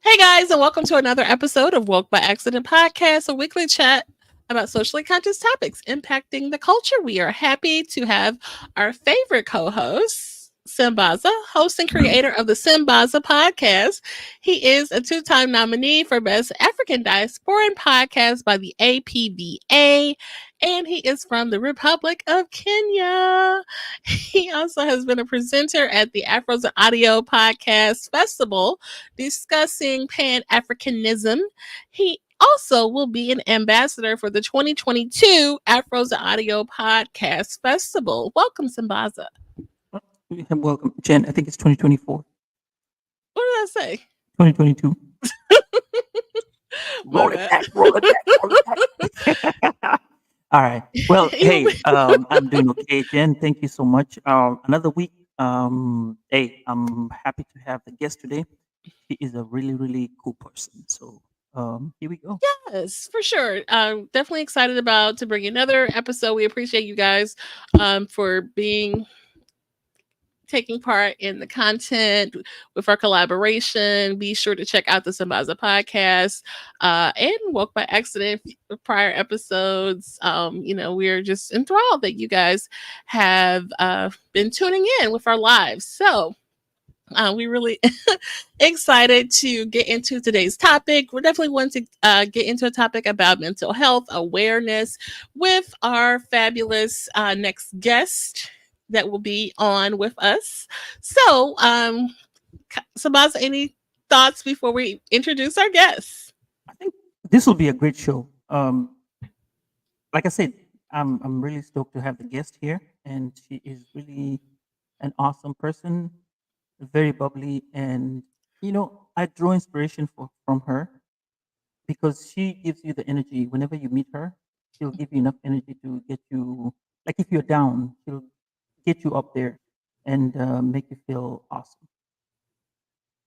Hey guys, and welcome to another episode of Woke by Accident Podcast, a weekly chat about socially conscious topics impacting the culture. We are happy to have our favorite co-host, Sambaza, host and creator of the Sambaza podcast. He is a two-time nominee for Best African Diasporan Podcast by the APBA, and he is from the Republic of Kenya. He also has been a presenter at the Afros and Audio Podcast Festival discussing Pan Africanism. He also will be an ambassador for the 2022 Afros Audio Podcast Festival. Welcome, Sambaza. Welcome, Jen. I think it's 2024, What did I say? 2022. My Roll it bad. back, roll it back, roll it back. All right. Well, You'll be- hey, I'm doing okay, Jen. Thank you so much. Another week. Hey, I'm happy to have the guest today. She is a really, really cool person. So, here we go. yes, for sure. Definitely excited about to bring you another episode. We appreciate you guys for being taking part in the content with our collaboration. Be sure to check out the Sambaza podcast and Woke by Accident prior episodes. We're just enthralled that you guys have been tuning in with our lives. So, we really excited to get into today's topic. We're definitely want to get into a topic about mental health awareness with our fabulous next guest that will be on with us. So, Sabaz, any thoughts before we introduce our guests? I think this will be a great show. Like I said, I'm really stoked to have the guest here, and she is really an awesome person, very bubbly, and I draw inspiration from her because she gives you the energy whenever you meet her. She'll give you enough energy to get you, like if you're down, she'll get you up there and make you feel awesome.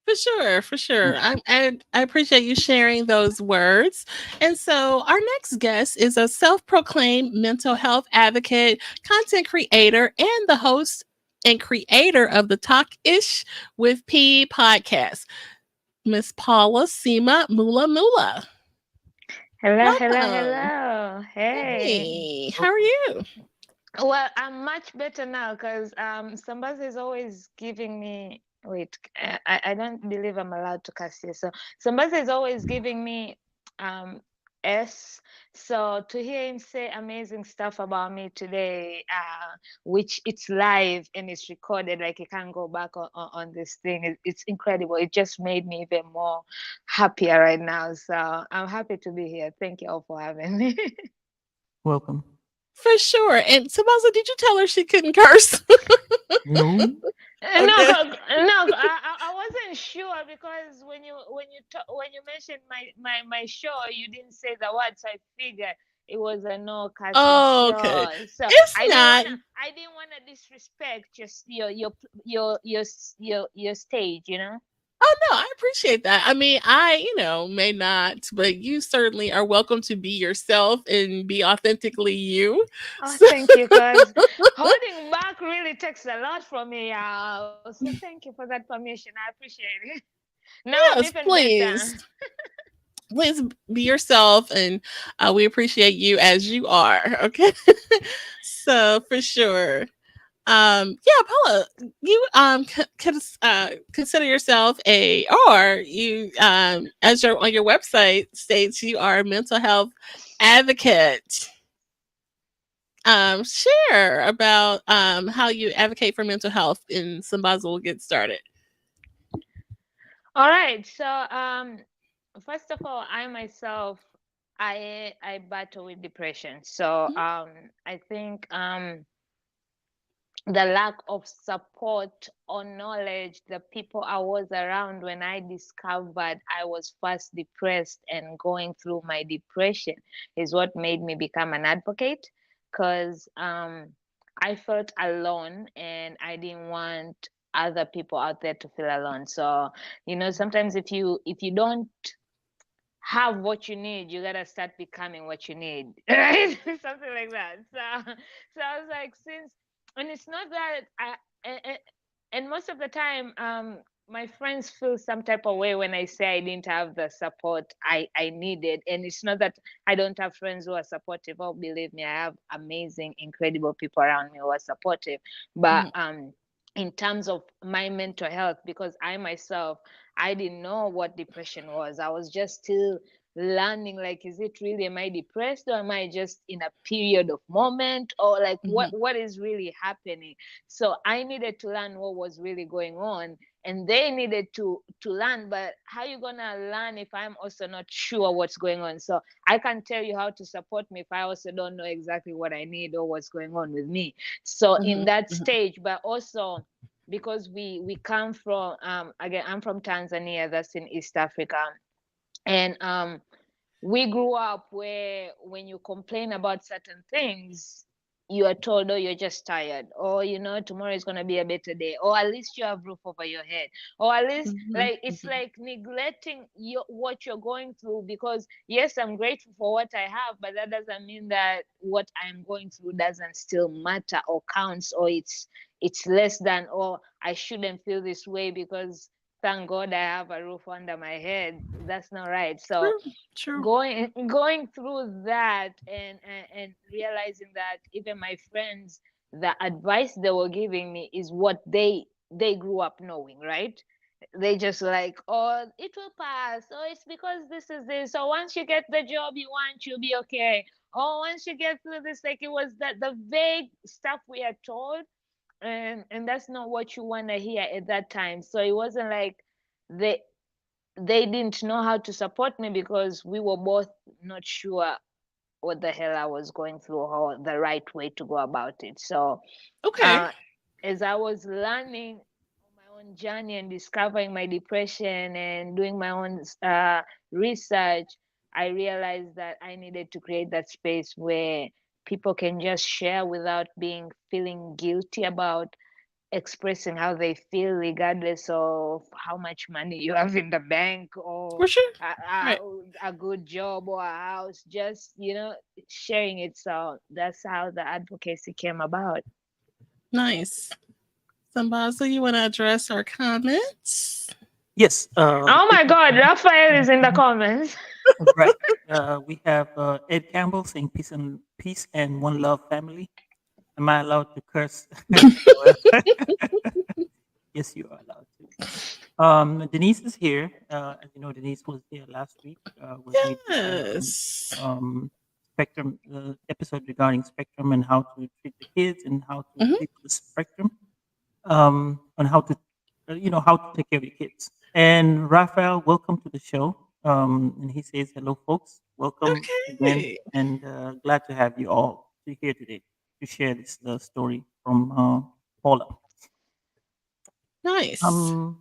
For sure, for Yeah. sure. I appreciate you sharing those words. And so, our next guest is a self proclaimed mental health advocate, content creator, and the host and creator of the Talk Ish with P podcast, Miss Paula Sima Mulamula. Hello, hello, Welcome. hello. Hey. Hey, how are Welcome. you? Well, I'm much better now because Sambaza is always giving me. Wait, I don't believe I'm allowed to cuss here. So Sambaza is always giving me um S. So to hear him say amazing stuff about me today, which it's live and it's recorded, like you can't go back on this thing. It's incredible. It just made me even more happier right now. So I'm happy to be here. Thank you all for having me. Welcome. For sure. And Sabasa, did you tell her she couldn't curse? No. No, Okay. no, I wasn't sure because when you mentioned my show, you didn't say the word, so I figured it was a no cussing Oh, okay. show. So It's not. I didn't wanna disrespect just your stage, you know. Oh no, I appreciate that. I mean, may not, but you certainly are welcome to be yourself and be authentically you. Oh, So, thank you, because holding back really takes a lot from me. So thank you for that permission. I appreciate it. Now I'm yes, even better. please. Please be yourself, and we appreciate you as you are. Okay, so for sure. Yeah, Paula, you consider yourself or you as your on your website states you are a mental health advocate. Share about how you advocate for mental health, and Sambaza will get started. All right. So, first of all, I myself, I battle with depression. So, Mhm. I think the lack of support or knowledge, the people I was around when I discovered I was first depressed and going through my depression is what made me become an advocate. Because I felt alone and I didn't want other people out there to feel alone. So, sometimes if you don't have what you need, you gotta start becoming what you need, right? Something like that. So I was like, and it's not that and most of the time, my friends feel some type of way when I say I didn't have the support I needed. And it's not that I don't have friends who are supportive. Oh, believe me, I have amazing, incredible people around me who are supportive. But Mhm. in terms of my mental health, because I myself, I didn't know what depression was. I was just still learning, like, is it really, am I depressed, or am I just in a period of moment, or like Mhm. what is really happening? So I needed to learn what was really going on, and they needed to learn. But how you gonna learn if I'm also not sure what's going on? So I can tell you how to support me if I also don't know exactly what I need or what's going on with me. So in Mhm. that Mhm. stage, but also because we come from, again, I'm from Tanzania, that's in East Africa. And we grew up where when you complain about certain things, you are told, oh, you're just tired, or tomorrow is going to be a better day, or at least you have roof over your head, or at least, Mhm. like, it's Mhm. like neglecting what you're going through. Because yes, I'm grateful for what I have, but that doesn't mean that what I'm going through doesn't still matter or counts, or it's less than, or I shouldn't feel this way because thank God I have a roof under my head. That's not right. So True. True. going through that, and realizing that even my friends, the advice they were giving me is what they grew up knowing, right? They just like, oh, it will pass, oh, it's because this is this, so once you get the job you want, you'll be okay, oh, once you get through this, like, it was that the vague stuff we are told. And that's not what you want to hear at that time. So it wasn't like they they didn't know how to support me, because we were both not sure what the hell I was going through, or the right way to go about it. So Okay. uh, as I was learning on my own journey and discovering my depression and doing my own research, I realized that I needed to create that space where people can just share without being feeling guilty about expressing how they feel, regardless of how much money you have in the bank, or For sure. a, Right. a good job or a house, just sharing it. So that's how the advocacy came about. Nice. Sambaza, you want to address our comments? Yes. Oh Thank my you God, so much. Raphael is in the comments. Right. We have Ed Campbell saying peace and one love family. Am I allowed to curse? Well, yes, you are allowed to. Denise is here. As you know, Denise was here last week when we discussed Yes. spectrum, the episode regarding spectrum and how to treat the kids and how to Hmm. treat the spectrum, on how to, how to take care of your kids. And Raphael, welcome to the show. And he says, hello, folks. Welcome again, Okay. and glad to have you all here today to share this story from Paula. Nice. Um,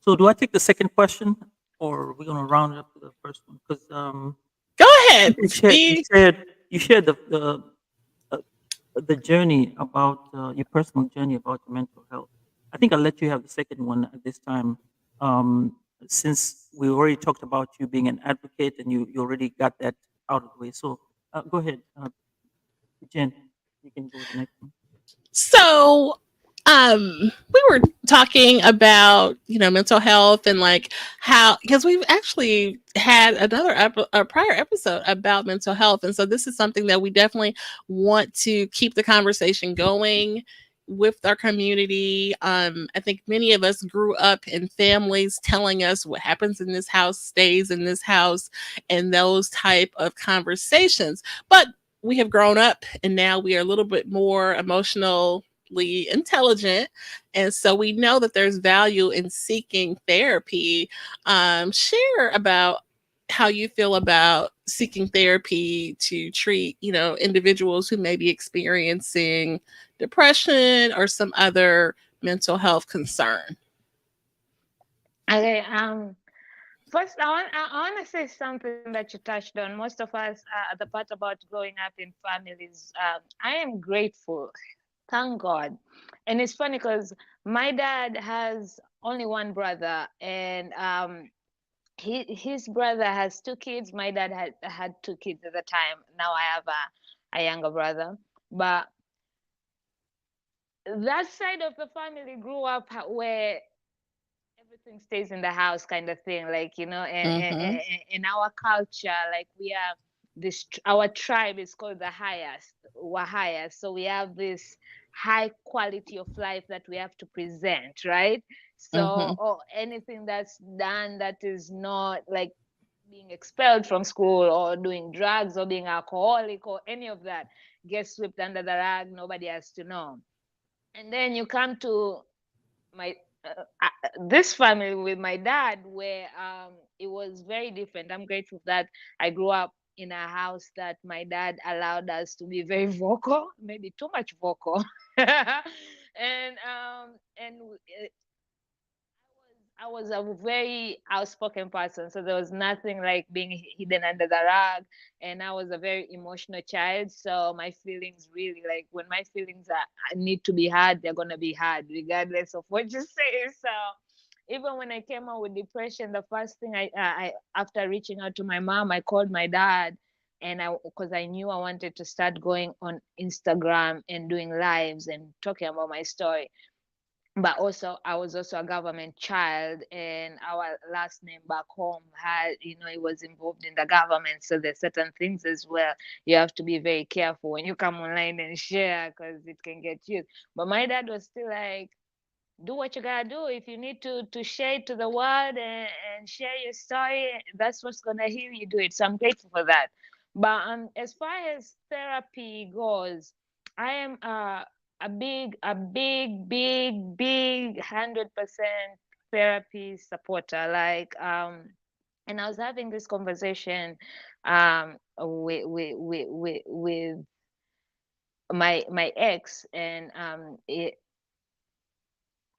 so do I take the second question, or are we going to round it up to the first one? Because Go I think ahead. Be you shared uh, the journey about your personal journey about your mental health. I think I'll let you have the second one at this time, since we already talked about you being an advocate and you already got that out of the way. So go ahead, Jen. You can go with the next one. so we were talking about mental health and like how, because we've actually had a prior episode about mental health, and so this is something that we definitely want to keep the conversation going with our community. I think many of us grew up in families telling us what happens in this house stays in this house, and those type of conversations. But we have grown up, and now we are a little bit more emotionally intelligent, and so we know that there's value in seeking therapy. Share about how you feel about seeking therapy to treat individuals who may be experiencing depression or some other mental health concern. Okay. First, I want to say something that you touched on. Most of us, the part about growing up in families, I am grateful. Thank God. And it's funny because my dad has only one brother, and his brother has two kids. My dad had two kids at the time. Now I have a younger brother. But that side of the family grew up where everything stays in the house kind of thing, like, Mhm. in our culture, like we are this our tribe is called the highest Wahaya, so we have this high quality of life that we have to present, right? So, Mhm. or anything that's done that is not like being expelled from school or doing drugs or being alcoholic or any of that gets swept under the rug, nobody has to know. And then you come to my this family with my dad, where it was very different. I'm grateful that I grew up in a house that my dad allowed us to be very vocal, maybe too much vocal. And I was a very outspoken person, so there was nothing like being hidden under the rug. And I was a very emotional child, so my feelings really, like, when my feelings need to be heard, they're gonna be heard, regardless of what you say. So even when I came out with depression, the first thing I after reaching out to my mom, I called my dad, and I because I knew I wanted to start going on Instagram and doing lives and talking about my story. But also, I was also a government child, and our last name back home had, it was involved in the government, so there's certain things as well you have to be very careful when you come online and share, because it can get used. But my dad was still like, do what you gotta do. If you need to share it to the world, and share your story, that's what's gonna heal you, do it. So I'm grateful for that. But as far as therapy goes, I am a big 100% therapy supporter. Like, and I was having this conversation with my ex, and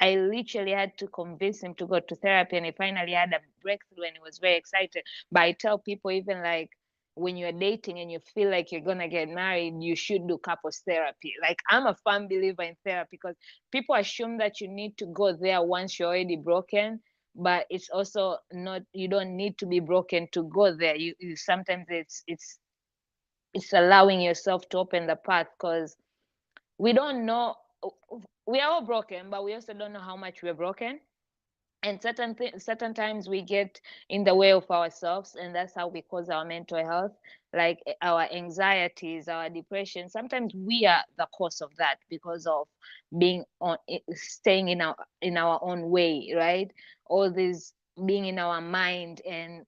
I literally had to convince him to go to therapy, and he finally had a breakthrough, and he was very excited. But I tell people, even like when you're dating and you feel like you're gonna get married, you should do couples therapy. Like, I'm a firm believer in therapy, because people assume that you need to go there once you're already broken, but it's also not. You don't need to be broken to go there. You sometimes it's allowing yourself to open the path, because we don't know, we are all broken, but we also don't know how much we're broken. And certain times we get in the way of ourselves, and that's how we cause our mental health, like our anxieties, our depression. Sometimes we are the cause of that, because of being on staying in our own way, right? All these being in our mind, and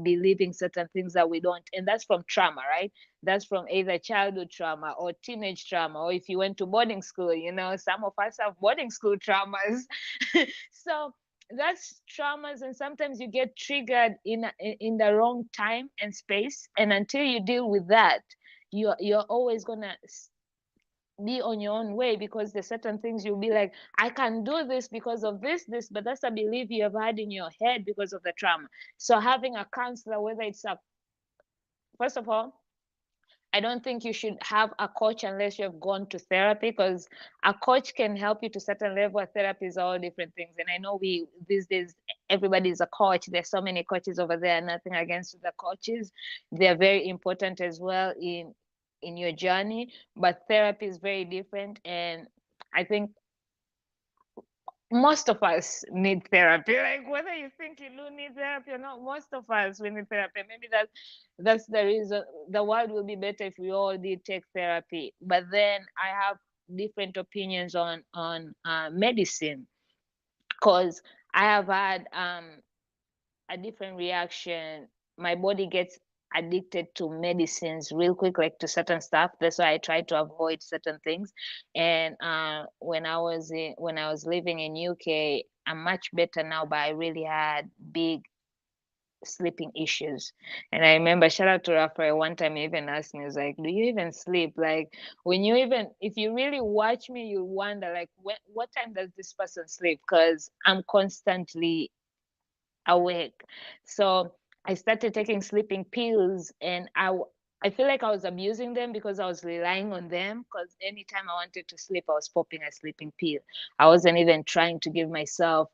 believing certain things that we don't, and that's from trauma, right? That's from either childhood trauma or teenage trauma, or if you went to boarding school, some of us have boarding school traumas. So that's traumas, and sometimes you get triggered in the wrong time and space, and until you deal with that, you're always gonna be on your own way, because there's certain things you'll be like, I can do this because of this, but that's a belief you have had in your head because of the trauma. So having a counselor, whether it's a first of all, I don't think you should have a coach unless you have gone to therapy, because a coach can help you to certain level. Therapy is all different things, and I know we these days everybody is a coach. There's so many coaches over there. Nothing against the coaches; they're very important as well in your journey. But therapy is very different, and I think most of us need therapy. Like, whether you think you do need therapy or not, most of us we need therapy. Maybe that's the reason the world will be better if we all did take therapy. But then I have different opinions on medicine, because I have had a different reaction. My body gets addicted to medicines real quick, like to certain stuff. That's why I try to avoid certain things. And when I was living in UK, I'm much better now, but I really had big sleeping issues. And I remember, shout out to Raphael, one time he even asked me, he was like, do you even sleep? Like, when you even if you really watch me, you wonder, like, what time does this person sleep? Because I'm constantly awake. So I started taking sleeping pills, and I feel like I was abusing them, because I was relying on them. Because anytime I wanted to sleep, I was popping a sleeping pill. I wasn't even trying to give myself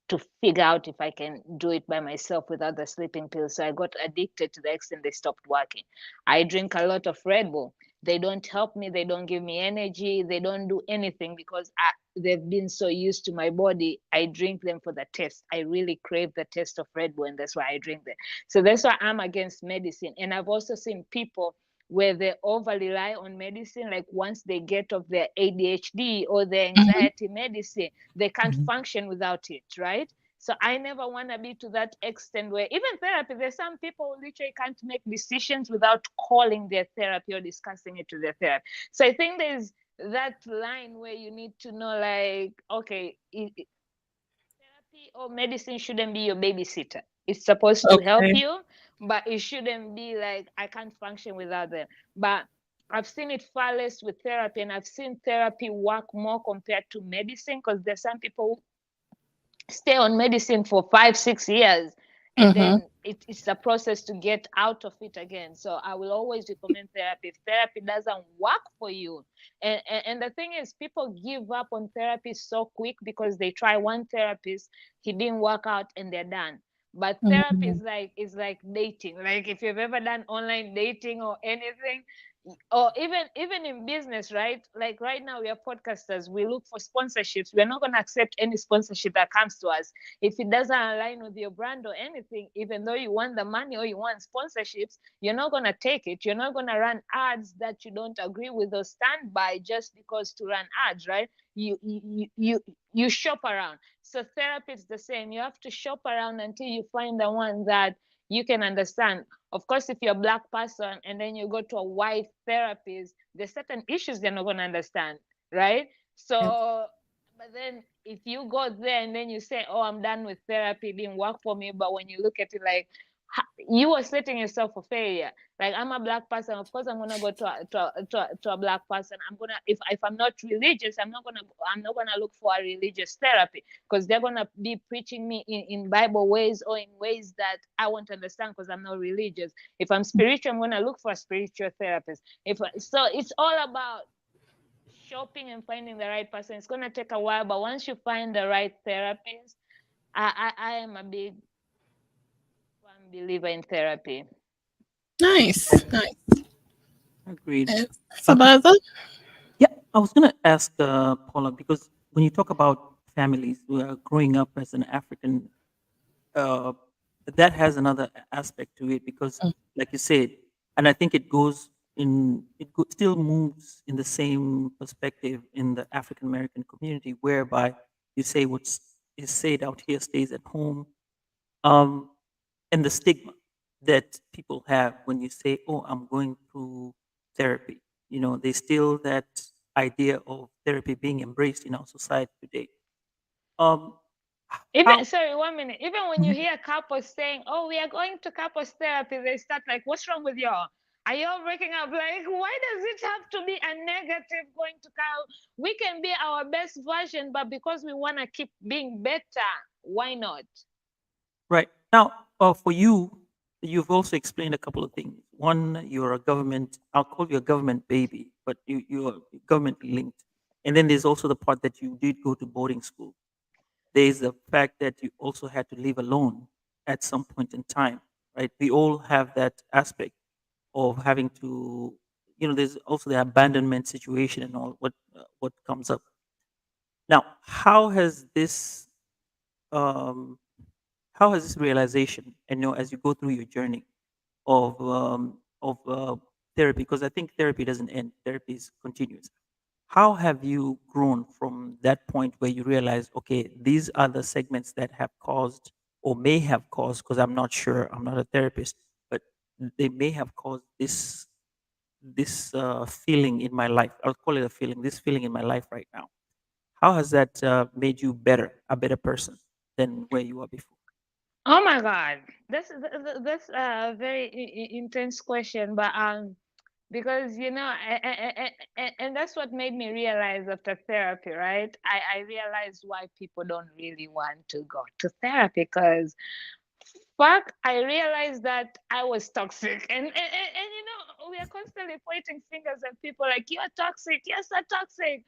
to figure out if I can do it by myself without the sleeping pills. So I got addicted to the extent they stopped working. I drink a lot of Red Bull. They don't help me, they don't give me energy, they don't do anything because they've been so used to my body. I drink them for the taste. I really crave the taste of Red Bull, and that's why I drink them. So that's why I'm against medicine. And I've also seen people where they over rely on medicine, like once they get off their ADHD or their Mhm. anxiety medicine, they can't Mhm. function without it, right? So I never want to be to that extent where even therapy, there's some people who literally can't make decisions without calling their therapy or discussing it to their therapy. So I think there's that line where you need to know, like, okay, therapy or medicine shouldn't be your babysitter. It's supposed to help Okay. you, but it shouldn't be like I can't function without them. But I've seen it far less with therapy, and I've seen therapy work more compared to medicine because there's some people stay on medicine for 5 6 years, and Mhm. then it's a process to get out of it again. So I will always recommend therapy if therapy doesn't work for you. And the thing is, people give up on therapy so quick because they try one therapist, he didn't work out, and they're done. But therapy Mhm. is like dating. Like if you've ever done online dating or anything, or even in business, right? Like right now we are podcasters, we look for sponsorships. We're not going to accept any sponsorship that comes to us if it doesn't align with your brand or anything. Even though you want the money or you want sponsorships, you're not going to take it. You're not going to run ads that you don't agree with or stand by just because to run ads, right? You shop around. So therapy is the same. You have to shop around until you find the one that you can understand. Of course, if you're a black person and then you go to a white therapist, there's certain issues they're not going to understand, right? Yes. So, but then if you go there and then you say, "Oh, I'm done with therapy, it didn't work for me," but when you look at it like you are setting yourself for failure. Like I'm a black person, of course I'm gonna go to a black person. I'm gonna if I'm not religious, I'm not gonna look for a religious therapy because they're gonna be preaching me in Bible ways or in ways that I won't understand because I'm not religious. If I'm spiritual, I'm gonna look for a spiritual therapist. If so, it's all about shopping and finding the right person. It's gonna take a while, but once you find the right therapist, I am a big firm believer in therapy. Nice. Nice. Agreed. And Okay. Sambaza? Yeah, I was gonna ask Paula, because when you talk about families who are growing up as an African, uh, that has another aspect to it because, like you said, and I think it goes in, still moves in the same perspective in the African American community, whereby you say what's is said out here stays at home, um, and the stigma that people have when you say, "Oh, I'm going through therapy." There's still that idea of therapy being embraced in our society today. Um, Even how? sorry, 1 minute. Even when you Mhm. hear couples saying, "Oh, we are going to couples therapy," they start like, "What's wrong with y'all? Are y'all breaking up?" Like, why does it have to be a negative going to count? We can be our best version, but because we want to keep being better, why not? Right. Now, for you, you've also explained a couple of things. One, you're a government, I'll call you a government baby, but you're government linked. And then there's also the part that you did go to boarding school. There's the fact that you also had to live alone at some point in time, right? We all have that aspect of having to, there's also the abandonment situation and all what comes up. Now, um, how has this realization, and as you go through your journey of therapy, because I think therapy doesn't end, therapy is continuous. How have you grown from that point where you realize, okay, these are the segments that have caused or may have caused, because I'm not sure, I'm not a therapist, but they may have caused this feeling in my life. I'll call it a feeling. This feeling in my life right now. How has that made you a better person than where you were before? Oh my God, that's a very intense question, but because and that's what made me realize after therapy, right? I realized why people don't really want to go to therapy because fuck, I realized that I was toxic, and we are constantly pointing fingers at people like you're toxic, you're so toxic,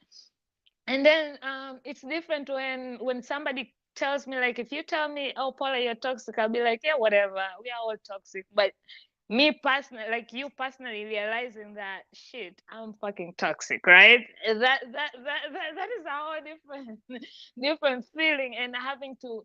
and then it's different when somebody tells me, like, if you tell me, "Oh, Paula, you're toxic," I'll be like, "Yeah, whatever, we are all toxic," but me personally, like you personally realizing that shit, I'm fucking toxic, right? That is a whole different different feeling, and having to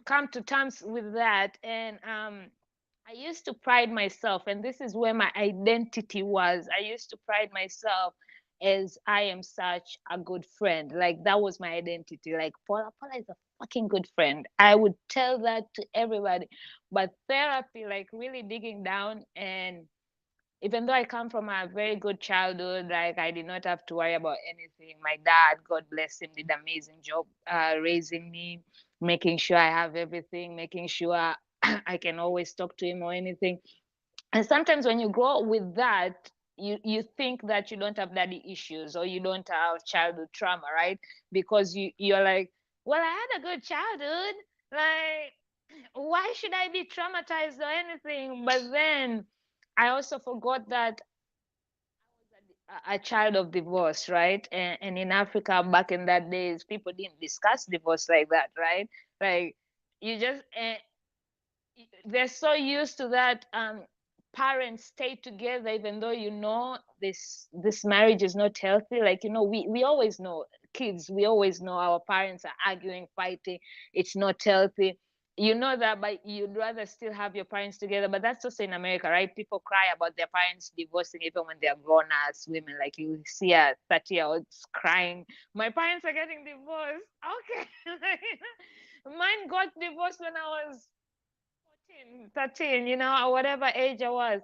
come to terms with that. And I used to pride myself, and this is where my identity was. I used to pride myself as I am such a good friend. Like that was my identity. Like Paula is a fucking good friend. I would tell that to everybody. But therapy, like really digging down, and even though I come from a very good childhood, like I did not have to worry about anything. My dad, God bless him, did an amazing job raising me, making sure I have everything, making sure I can always talk to him or anything. And sometimes when you grow up with that, you think that you don't have daddy issues or you don't have childhood trauma, right? Because you're like, well, I had a good childhood. Like, why should I be traumatized or anything? But then I also forgot that a child of divorce, right? And in Africa back in that days, people didn't discuss divorce like that, right? Like you just they're so used to that parents stay together even though this marriage is not healthy. Like we always know, kids, we always know our parents are arguing, fighting, it's not healthy. You know that, but you'd rather still have your parents together. But that's also in America, right? People cry about their parents divorcing even when they're grown as women. Like you see a 30-year-olds crying, my parents are getting divorced. Okay. Mine got divorced when I was 14, 13, or whatever age I was.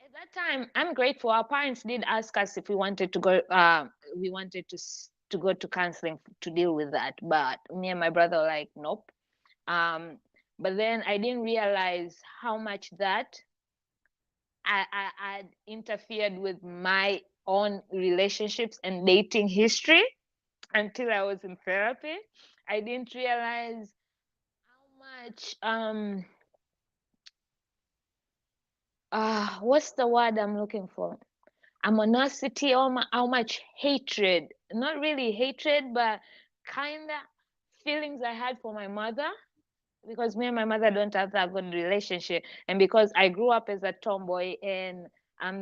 At that time, I'm grateful. Our parents did ask us if we wanted to go. We wanted to go to counseling to deal with that, but me and my brother were like, nope. Um, but then I didn't realize how much that I'd interfered with my own relationships and dating history until I was in therapy. I didn't realize how much what's the word I'm looking for? Animosity, or how much hatred, not really hatred, but kind of feelings I had for my mother, because me and my mother don't have that good relationship. And because I grew up as a tomboy, and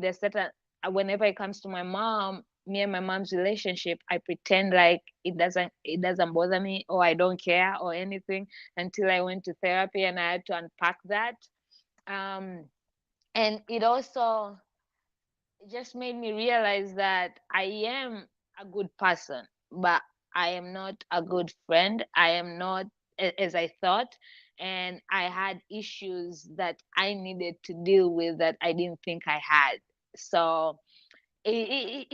there's certain, whenever it comes to my mom, me and my mom's relationship, I pretend like it doesn't bother me, or I don't care or anything, until I went to therapy and I had to unpack that. Um, and it also just made me realize that I am a good person, but I am not a good friend. I am not as I thought. And I had issues that I needed to deal with that I didn't think I had. So it's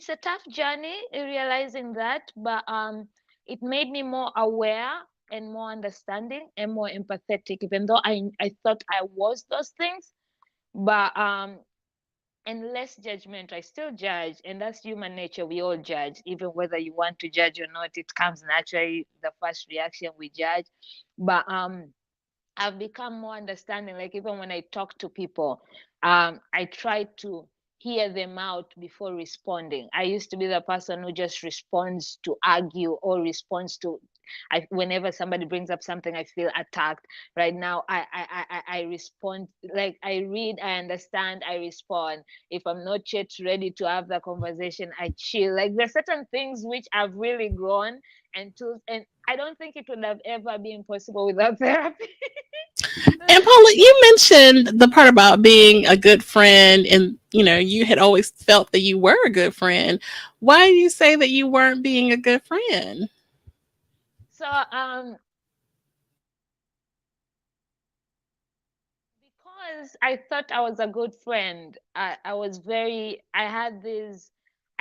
a tough journey realizing that, but it made me more aware and more understanding and more empathetic, even though I thought I was those things. But and less judgment. I still judge, and that's human nature. We all judge, even whether you want to judge or not. It comes naturally. The first reaction, we judge. But I've become more understanding. Like even when I talk to people, I try to hear them out before responding. I used to be the person who just responds to argue or responds to. Whenever somebody brings up something, I feel attacked. Right now, I respond, like I read, I understand, I respond. If I'm not yet ready to have the conversation, I chill. Like there's certain things which I've really grown and tools, and I don't think it would have ever been possible without therapy. And Paula, you mentioned the part about being a good friend, and you had always felt that you were a good friend. Why do you say that you weren't being a good friend? So because I thought I was a good friend, I had these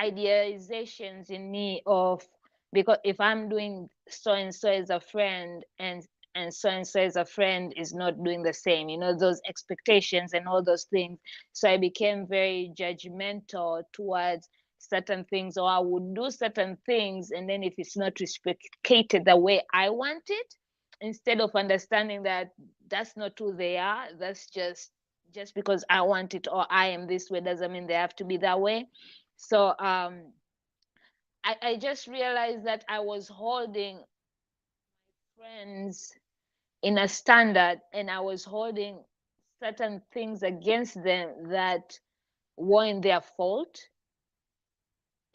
idealizations in me of, because if I'm doing so and so as a friend, and so and so as a friend is not doing the same, those expectations and all those things. So I became very judgmental towards certain things, or I would do certain things, and then if it's not reciprocated the way I want it, instead of understanding that that's not who they are, that's just because I want it or I am this way doesn't mean they have to be that way. So I just realized that I was holding friends in a standard, and I was holding certain things against them that weren't their fault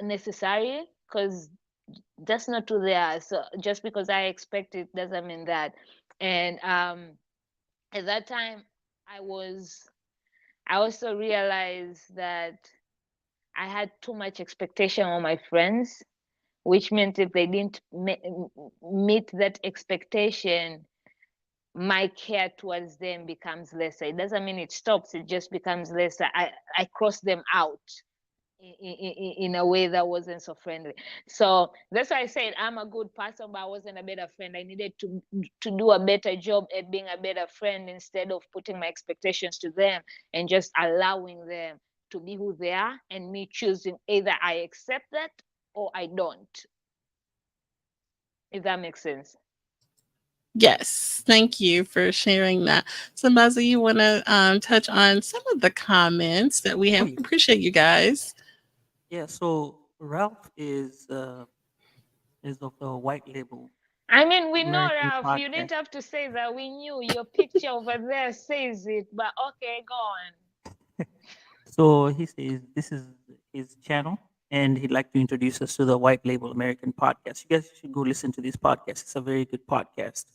necessarily, because that's not who they are. So just because I expect it doesn't mean that. And at that time, I was I also realized that I had too much expectation on my friends, which meant if they didn't meet that expectation, my care towards them becomes lesser. It doesn't mean it stops, it just becomes lesser. I cross them out in a way that wasn't so friendly. So that's why I said I'm a good person, but I wasn't a better friend. I needed to do a better job at being a better friend instead of putting my expectations to them and just allowing them to be who they are and me choosing either I accept that or I don't, if that makes sense. Yes, thank you for sharing that. Sambaza, you want to touch on some of the comments that we Oh, have? yeah. Appreciate you guys. Yeah. So Ralph is of the White Label I mean, we know, American Ralph, you didn't podcast. have to say that. We knew your picture over there says it, but okay, go on. So he says this is his channel, and he'd like to introduce us to the White Label American podcast. You guys should go listen to this podcast. It's a very good podcast.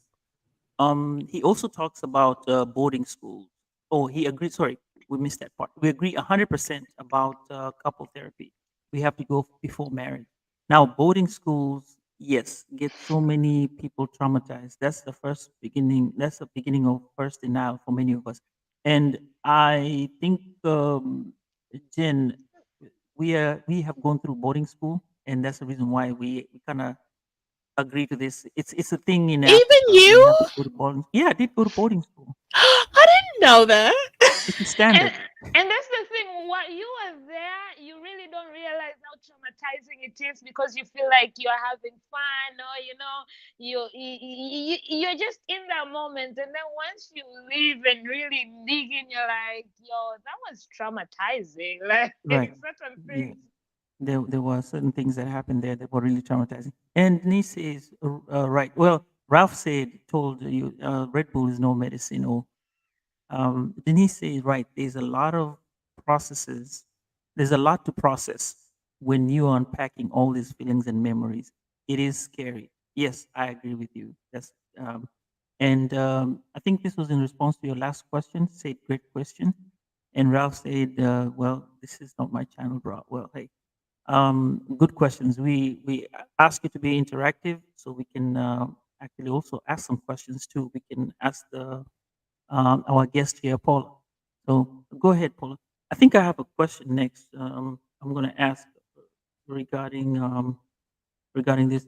He also talks about boarding schools. Oh, he agreed. Sorry, we missed that part. We agree 100% about couple therapy. We have to go before marriage. Now, boarding schools, yes, get so many people traumatized. That's the first beginning. That's the beginning of first denial for many of us. And I think, Jen, we have gone through boarding school, and that's the reason why we kind of agree to this. It's a thing in Even Africa. We you? have to go to boarding. Yeah, I did go to boarding school. I didn't know that. It's a And standard. and that's the thing. What you are there, you really don't realize how traumatizing it is because you feel like you're having fun, or you're just in that moment, and then once you leave and really dig in, you're like, yo, that was traumatizing. Like Right. certain Yeah. things. There were certain things that happened there that were really traumatizing. And Denise is right. Well, Ralph said told you Red Bull is no medicine. Or Denise is right. There's a lot of processes. There's a lot to process when you are unpacking all these feelings and memories. It is scary. Yes, I agree with you. That's and I think this was in response to your last question. Said great question, and Ralph said, "Well, this is not my channel, bro." Well, hey, good questions. We ask you to be interactive, so we can actually also ask some questions too. We can ask the our guest here, Paula. So go ahead, Paula. I think I have a question next. I'm going to ask regarding regarding this.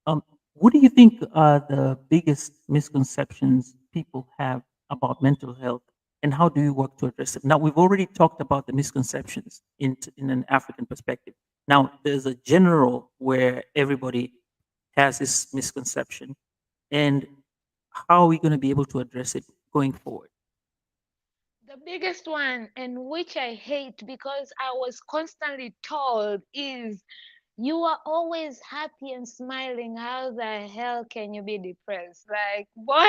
Um, what do you think are the biggest misconceptions people have about mental health, and how do you work to address it? Now, we've already talked about the misconceptions in an African perspective. Now, there's a general where everybody has this misconception, and how are we going to be able to address it going forward? The biggest one, and which I hate because I was constantly told, is you are always happy and smiling. How the hell can you be depressed? Like, boy,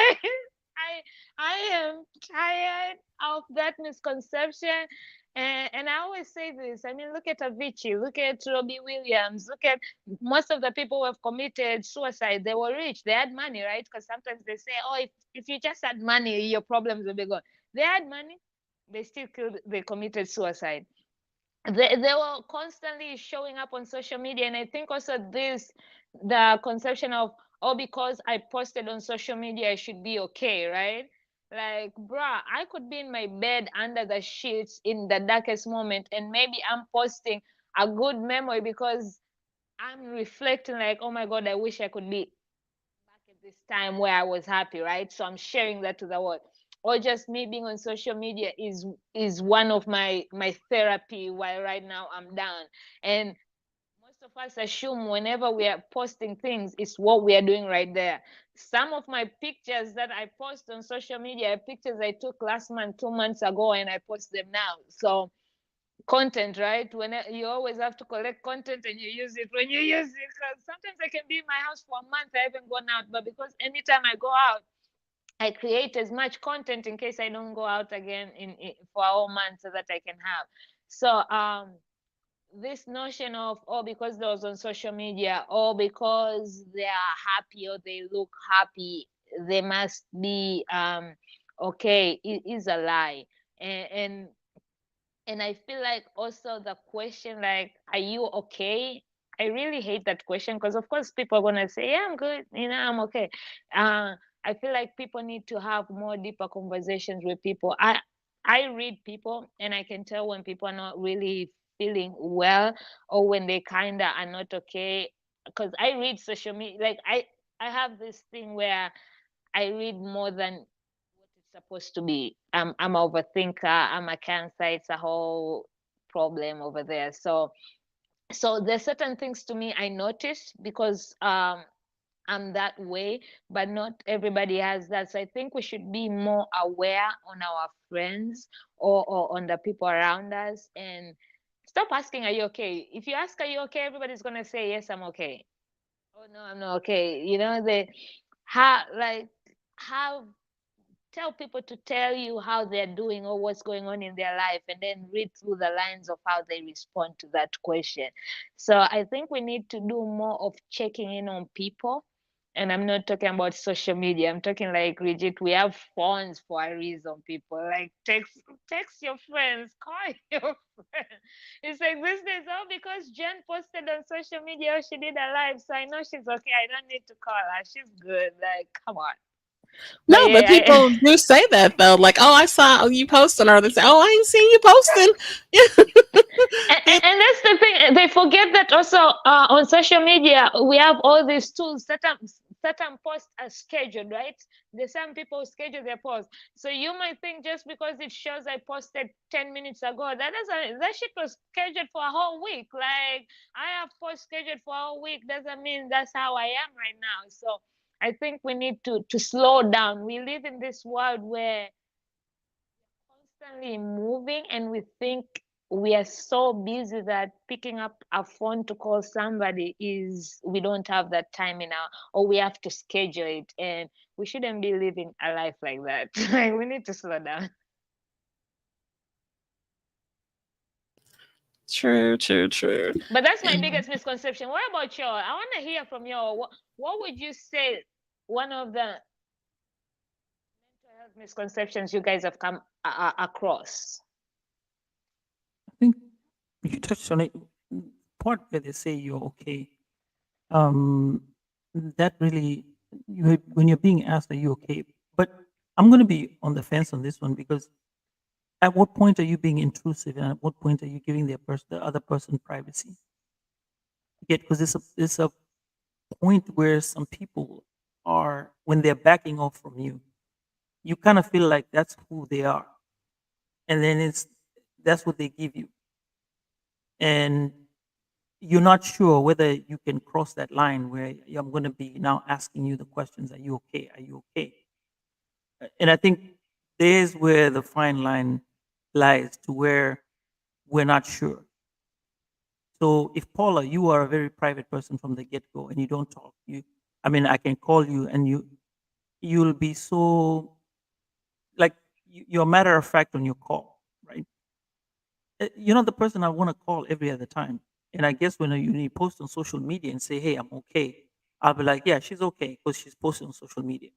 I am tired of that misconception. And I always say this. I mean, look at Avicii, look at Robbie Williams, look at most of the people who have committed suicide. They were rich, they had money, right? Because sometimes they say, oh, if you just had money, your problems will be gone. They had money, they still killed, they committed suicide. They were constantly showing up on social media, and I think also this, the conception of, oh, because I posted on social media I should be okay, right? Like, bruh, I could be in my bed under the sheets in the darkest moment, and maybe I'm posting a good memory because I'm reflecting like, oh my god, I wish I could be back at this time where I was happy, right? So I'm sharing that to the world. Or just me being on social media is one of my therapy while right now I'm down. And most of us assume whenever we are posting things, it's what we are doing right there. Some of my pictures that I post on social media are pictures I took last month, 2 months ago, and I post them now. So content, right? When you always have to collect content and you use it when you use it. Because sometimes I can be in my house for a month, I haven't gone out, but because anytime I go out, I create as much content in case I don't go out again for a whole month so that I can have. So this notion of, oh, because they was on social media, or because they are happy or they look happy, they must be okay, is a lie. And I feel like also the question like, are you okay? I really hate that question because of course people are gonna say, yeah, I'm good, I'm okay. Uh, I feel like people need to have more deeper conversations with people. I read people and I can tell when people are not really feeling well or when they kinda are not okay. Because I read social media, like I have this thing where I read more than what it's supposed to be. I'm an overthinker. I'm a Cancer. It's a whole problem over there. So there's certain things to me I notice because I'm that way, but not everybody has that. So I think we should be more aware on our friends or on the people around us and stop asking, are you okay? If you ask, are you okay? Everybody's gonna say, yes, I'm okay. Oh no, I'm not okay. They like have tell people to tell you how they're doing or what's going on in their life and then read through the lines of how they respond to that question. So I think we need to do more of checking in on people. And I'm not talking about social media. I'm talking like Bridget, we have phones for a reason, people. Like text your friends, call your friends. It's like these days, oh, because Jen posted on social media, oh, she did a live, so I know she's okay. I don't need to call her. She's good. Like, come on. But No, but yeah, people do say that though. Like, oh, I saw you posting, or they say, oh, I ain't seen you posting. Yeah. and that's the thing. They forget that also on social media we have all these tools. Certain posts are scheduled, right? The some people schedule their posts. So you might think just because it shows I posted 10 minutes ago, that shit was scheduled for a whole week. Like I have post scheduled for a whole week doesn't mean that's how I am right now. So I think we need to slow down. We live in this world where constantly moving and we think we are so busy that picking up a phone to call somebody is we don't have that time in our or we have to schedule it and we shouldn't be living a life like that. Like we need to slow down. True, true, true. But that's my And biggest misconception. What about y'all? I want to hear from y'all. What would you say one of the mental health misconceptions you guys have come across? I think you touched on it. Part where they say you're okay. Um, that really, when you're being asked, are you okay? But I'm going to be on the fence on this one because at what point are you being intrusive, and at what point are you giving the other person privacy? Yet, because it's a point where some people are when they're backing off from you, you kind of feel like that's who they are, and then that's what they give you, and you're not sure whether you can cross that line where I'm going to be now asking you the questions: Are you okay? Are you okay? And I think there's where the fine line lies, to where we're not sure. So if Paula, you are a very private person from the get go, and you don't talk, I mean, I can call you, and you'll be so like you're matter of fact on your call, right? You're not the person I want to call every other time. And I guess when you post on social media and say, "Hey, I'm okay," I'll be like, "Yeah, she's okay," because she's posting on social media.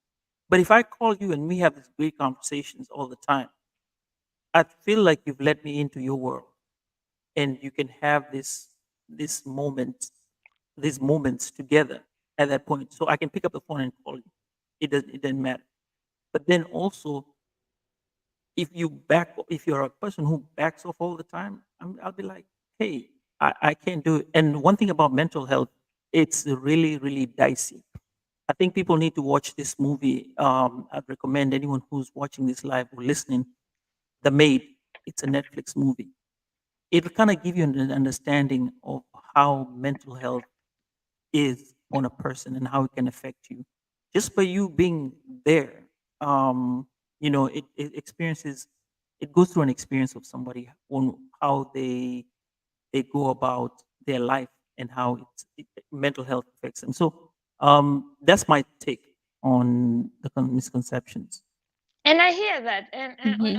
But if I call you and we have these great conversations all the time, I feel like you've let me into your world, and you can have this moment, these moments together at that point. So I can pick up the phone and call you. It doesn't matter. But then also, if you're a person who backs off all the time, I'll be like, hey, I can't do it. And one thing about mental health, it's really, really dicey. I think people need to watch this movie. I'd recommend anyone who's watching this live or listening, The Maid. It's a Netflix movie. It'll kind of give you an understanding of how mental health is on a person and how it can affect you. Just by you being there, um, it goes through an experience of somebody on how they go about their life and how mental health affects them. So that's my take. on the misconceptions. And I hear that, and Hmm.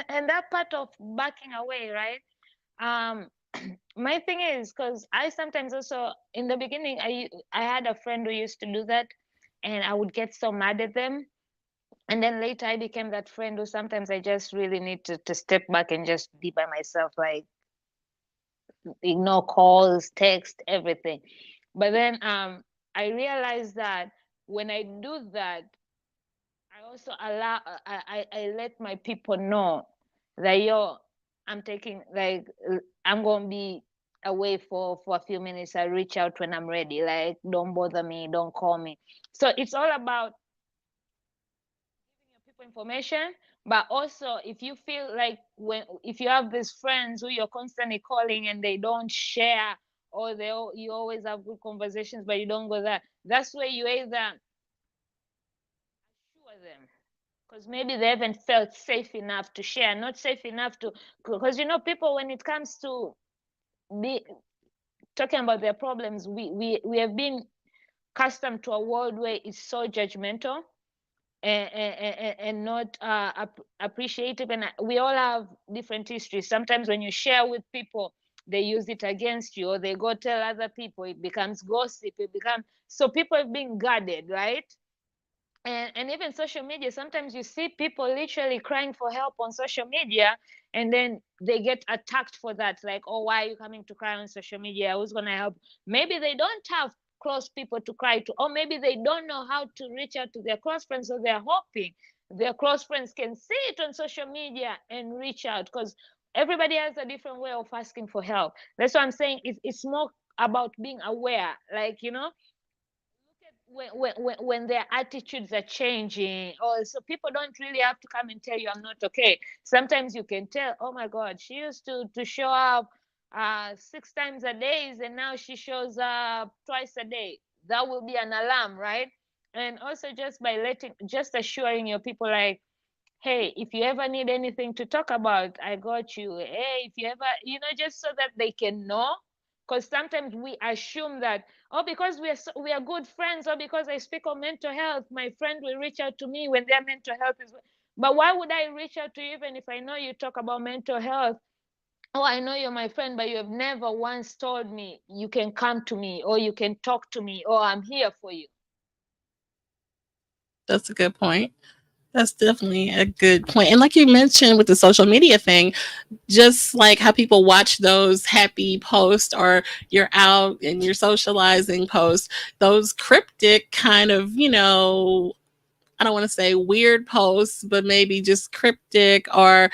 and that part of backing away, right? Um, my thing is because I sometimes also in the beginning I had a friend who used to do that, and I would get so mad at them, and then later I became that friend who sometimes I just really need to step back and just be by myself, like ignore calls, text, everything. But then I realized that when I do that, I also allow I let my people know that yo, I'm taking like I'm gonna be away for a few minutes. I reach out when I'm ready. Like don't bother me, don't call me. So it's all about giving your people information, but also if you feel like when if you have these friends who you're constantly calling and they don't share, or you always have good conversations but you don't go there, that's where you either assure them because maybe they haven't felt safe enough to share, not safe enough to, because people when it comes to be talking about their problems, we have been accustomed to a world where it's so judgmental and not appreciative, and we all have different histories. Sometimes when you share with people, they use it against you, or they go tell other people, it becomes gossip, it becomes, so people have been guarded, right? And even social media, sometimes you see people literally crying for help on social media, and then they get attacked for that, like, oh, why are you coming to cry on social media, who's going to help? Maybe they don't have close people to cry to, or maybe they don't know how to reach out to their close friends, so they're hoping their close friends can see it on social media and reach out, because everybody has a different way of asking for help. That's what I'm saying, it's more about being aware, like, look at when their attitudes are changing, or so people don't really have to come and tell you I'm not okay. Sometimes you can tell, oh my god, she used to show up 6 times a day and now she shows up twice a day. That will be an alarm, right? And also just by just assuring your people, like, hey, if you ever need anything to talk about, I got you. Hey, if you ever, just so that they can know. Because sometimes we assume that, oh, because we are good friends, or because I speak on mental health, my friend will reach out to me when their mental health is. But why would I reach out to you even if I know you talk about mental health? Oh, I know you're my friend, but you have never once told me you can come to me, or you can talk to me, or I'm here for you. That's a good point. That's definitely a good point. And like you mentioned with the social media thing, just like how people watch those happy posts or you're out and you're socializing posts, those cryptic kind of, I don't want to say weird posts, but maybe just cryptic or,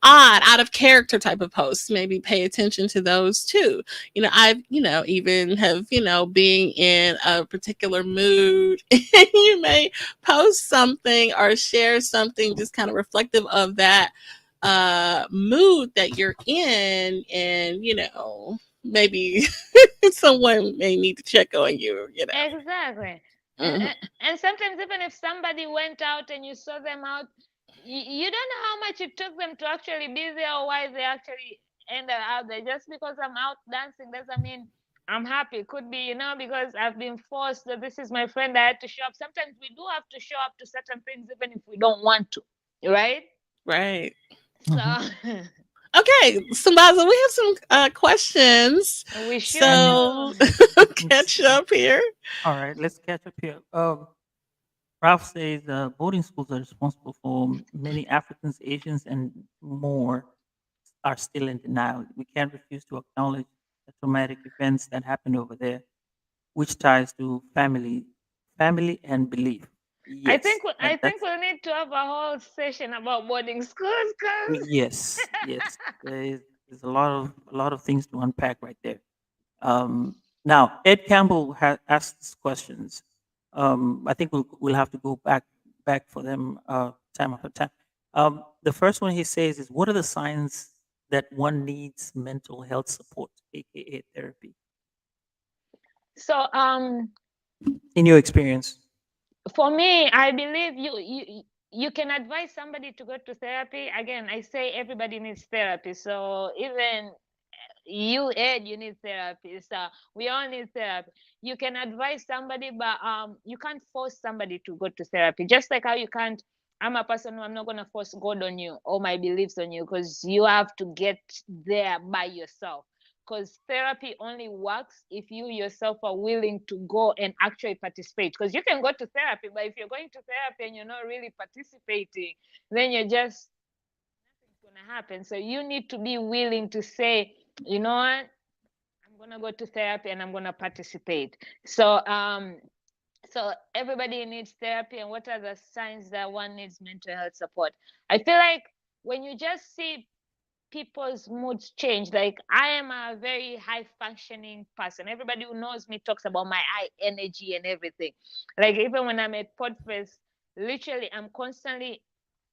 odd, out of character type of posts. Maybe pay attention to those too. I've, even have, being in a particular mood, you may post something or share something just kind of reflective of that mood that you're in. And, maybe someone may need to check on you. Exactly. And, Mhm. and and sometimes even if somebody went out and you saw them out, you don't know how much it took them to actually be there, or why they actually ended out there. Just because I'm out dancing doesn't mean I'm happy. Could be, because I've been forced that this is my friend, I had to show up. Sometimes we do have to show up to certain things even if we don't want to, right? Right. So Mhm. Okay, Sambaza, we have some questions. we sure Mm, So do. let's catch up here. All right, let's catch up here. Ralph says boarding schools are responsible for many Africans, Asians, and more are still in denial. We can't refuse to acknowledge the traumatic events that happened over there, which ties to family and belief. Yes, I think that's we'll need to have a whole session about boarding schools, cause yes. There's a lot of things to unpack right there. Now, Ed Campbell asked questions. I think we'll have to go back for them time after time. The first one he says is, "What are the signs that one needs mental health support, aka therapy, so in your experience?" for me, I believe you can advise somebody to go to therapy. Again, I say everybody needs therapy. So even You, Ed, you need therapy. So we all need therapy. You can advise somebody, but you can't force somebody to go to therapy. Just like how you can't. I'm a person who I'm not gonna force God on you or my beliefs on you, because you have to get there by yourself. Because therapy only works if you yourself are willing to go and actually participate. Because you can go to therapy, but if you're going to therapy and you're not really participating, then you're just gonna happen. So you need to be willing to say, you know what, I'm gonna go to therapy and I'm gonna participate. So everybody needs therapy. And what are the signs that one needs mental health support? I feel like when you just see people's moods change, like I am a very high functioning person. Everybody who knows me talks about my high energy and everything. Like even when I'm at Podfest, literally I'm constantly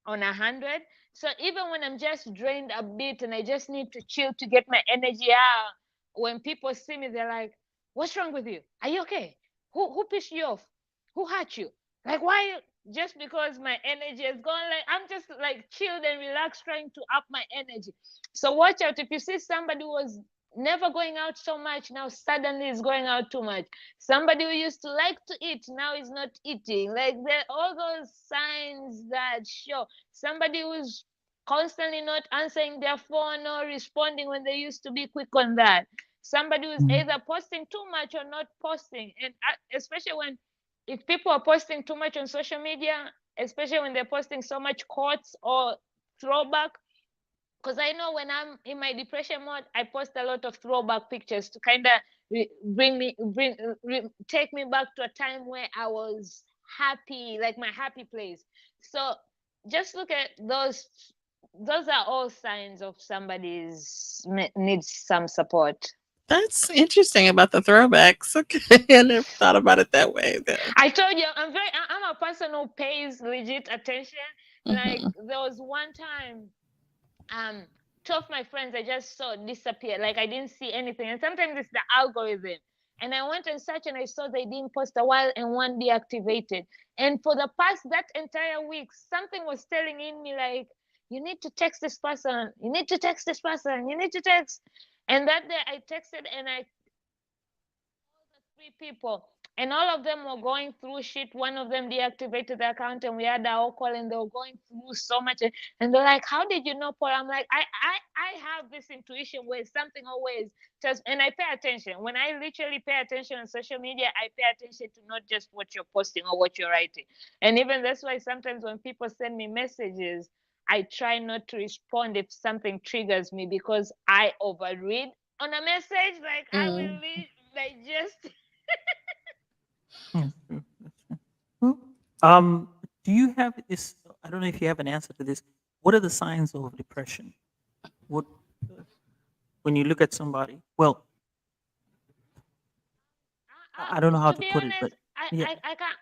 on 100. So even when I'm just drained a bit and I just need to chill to get my energy out, when people see me, they're like, "What's wrong with you? Are you okay? Who pissed you off? Who hurt you? Like why?" Just because my energy is gone, like I'm just like chilled and relaxed, trying to up my energy. So watch out if you see somebody who was never going out so much, now suddenly is going out too much. Somebody who used to like to eat now is not eating. Like there all those signs that show somebody who's constantly not answering their phone or responding when they used to be quick on that. Somebody who's Mm. either posting too much or not posting. And especially when, if people are posting too much on social media, especially when they're posting so much quotes or throwback, because I know when I'm in my depression mode, I post a lot of throwback pictures to kind of take me back to a time where I was happy, like my happy place. So just look at those. Those are all signs of somebody's needs some support. That's interesting about the throwbacks. Okay, I never thought about it that way. Though. I told you, I'm a person who pays legit attention. Like Hmm. there was one time, um two of my friends I just saw disappear, like I didn't see anything. And sometimes it's the algorithm, and I went and searched and I saw they didn't post a while and one deactivated. And for the past that entire week, something was telling in me like, you need to text this person, you need to text this person, you need to text. And that day I texted and I the three people, and all of them were going through shit. One of them deactivated the account, and we had our call, and they were going through so much. And they're like, "How did you know, Paul?" I'm like, I have this intuition where something always just, and I pay attention. When I literally pay attention on social media, I pay attention to not just what you're posting or what you're writing. And even that's why sometimes when people send me messages, I try not to respond if something triggers me, because I overread on a message. Like I Mm. will read, like just That's true. That's true. Well, um, do you have this? I don't know if you have an answer to this. What are the signs of depression? What when you look at somebody? Well, I don't know how to to be put it, but honest, I, yeah. I can't.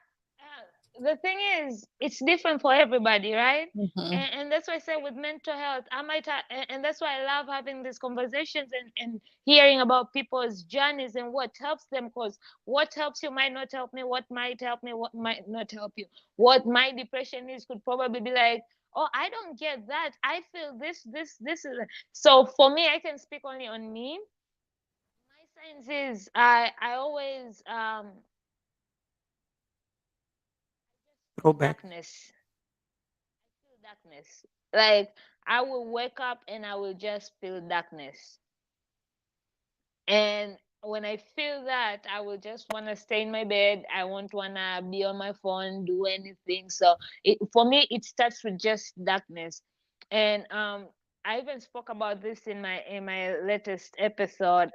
The thing is, it's different for everybody, right? Hmm. And that's why I say with mental health, I might have, and that's why I love having these conversations and hearing about people's journeys and what helps them. Because what helps you might not help me, what might help me, what might not help you. What my depression is could probably be like, oh, I don't get that. I feel this is. So for me, I can speak only on me. My signs is I always Go feel back. darkness. Feel darkness. Like I will wake up and I will just feel darkness. And when I feel that, I will just want to stay in my bed. I won't want to be on my phone, do anything. So for me, it starts with just darkness. And I even spoke about this in my latest episode.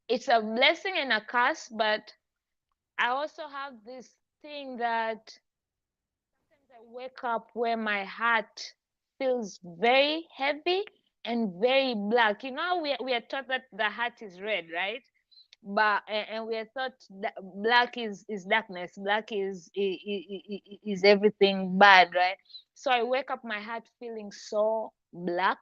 It's a blessing and a curse, but I also have this thing that sometimes I wake up where my heart feels very heavy and very black. You know, we are taught that the heart is red, right? But and we are taught that black is darkness. Black is everything bad, right? So I wake up my heart feeling so black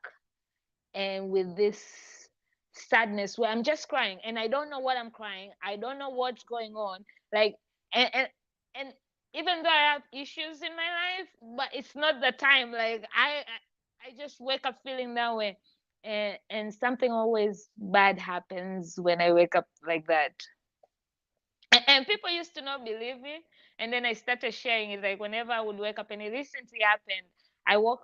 and with this sadness where I'm just crying and I don't know what I'm crying. I don't know what's going on. Like and and, and even though I have issues in my life, but it's not the time. Like I just wake up feeling that way. and something always bad happens when I wake up like that. And people used to not believe me. And then I started sharing it. Like whenever I would wake up, and it recently happened. I woke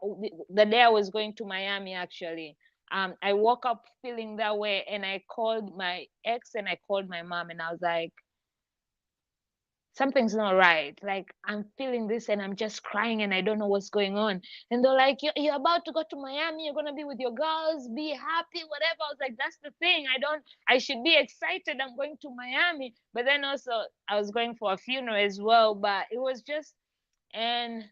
the day I was going to Miami actually. I woke up feeling that way, and I called my ex and I called my mom, and I was like, something's not right. Like I'm feeling this and I'm just crying and I don't know what's going on. And they're like, you're about to go to Miami, you're gonna be with your girls, be happy, whatever. I was like, that's the thing. I should be excited. I'm going to Miami. But then also I was going for a funeral as well. But it was just and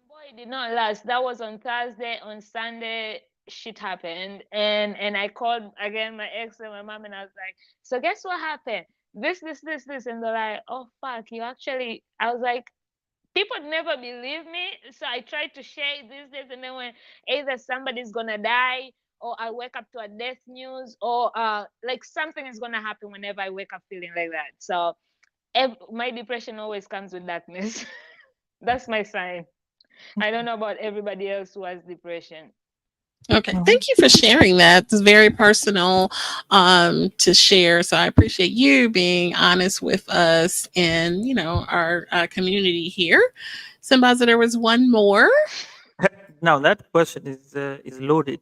boy, it did not last. That was on Thursday. On Sunday, shit happened. And I called again my ex and my mom, and I was like, so guess what happened? This. And they're like, oh fuck, you actually I was like, people never believe me. So I tried to share it these days, and then when either somebody's gonna die or I wake up to a death news or like something is gonna happen whenever I wake up feeling like that. So my depression always comes with darkness. That's my sign. I don't know about everybody else who has depression. Okay, Mhm. thank you for sharing that. It's very personal to share. So I appreciate you being honest with us and our community here. Sambaza, there was one more. Now that question is loaded.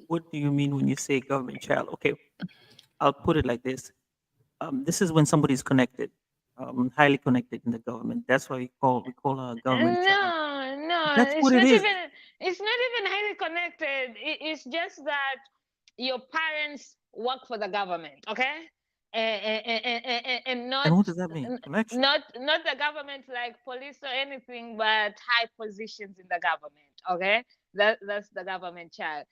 What do you mean when you say government child? Okay, I'll put it like this. This is when somebody is connected, highly connected in the government. That's why we call a government child. No, no, That's what it is. it's not even highly connected. It's just that your parents work for the government, okay? And And what does that mean? Connection. not the government like police or anything, but high positions in the government, okay? That's the government child.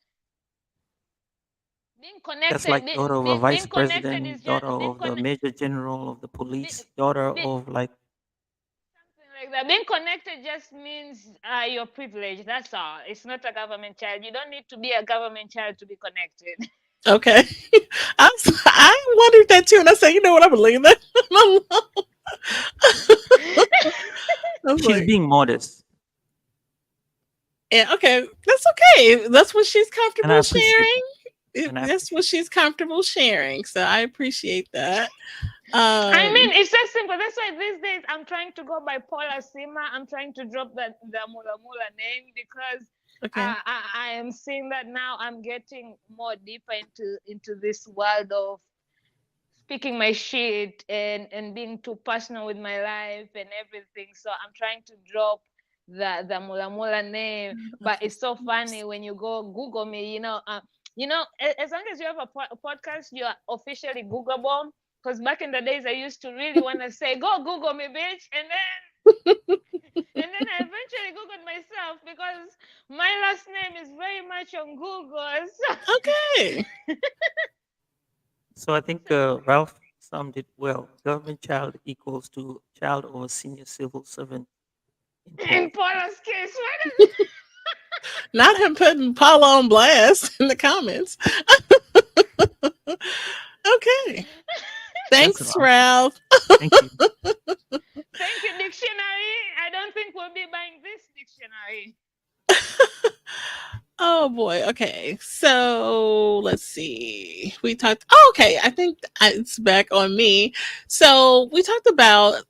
Being That's connected, like daughter of a vice being connected is president, just daughter of the major general of the be, police, daughter be, of like. something like that. Being connected just means you're privileged. That's all. It's not a government child. You don't need to be a government child to be connected. Okay, I wondered that too, and I said, you know what, I'm gonna leave that alone. I was She's like, being modest, yeah, okay, that's okay. That's what she's and I comfortable appreciate sharing. that. And I That's what appreciate she's comfortable sharing. So I appreciate that. I Um, mean, it's just simple. That's why these days I'm trying to go by Paula Sima. I'm trying to drop the Mula Mula name because okay. I am seeing that now I'm getting more deeper into this world of speaking my shit and being too personal with my life and everything. So I'm trying to drop the Mula Mula name. But it's so funny when you go Google me. As long as you have a podcast, you are officially Googleable. Because back in the days, I used to really want to say, "Go Google me, bitch," and then I eventually Googled myself because my last name is very much on Google. Okay. So I think Ralph summed it well. Government child equals to child or senior civil servant in So in Paul's case. Paula's case, what is Not him putting Paula on blast in the comments. Okay. That's Thanks, Ralph. Ralph. Thank you. Thank you, dictionary. I don't think we'll be buying this dictionary. Oh boy. Okay. So let's see. We talked. Oh, okay. I think it's back on me. So we talked about,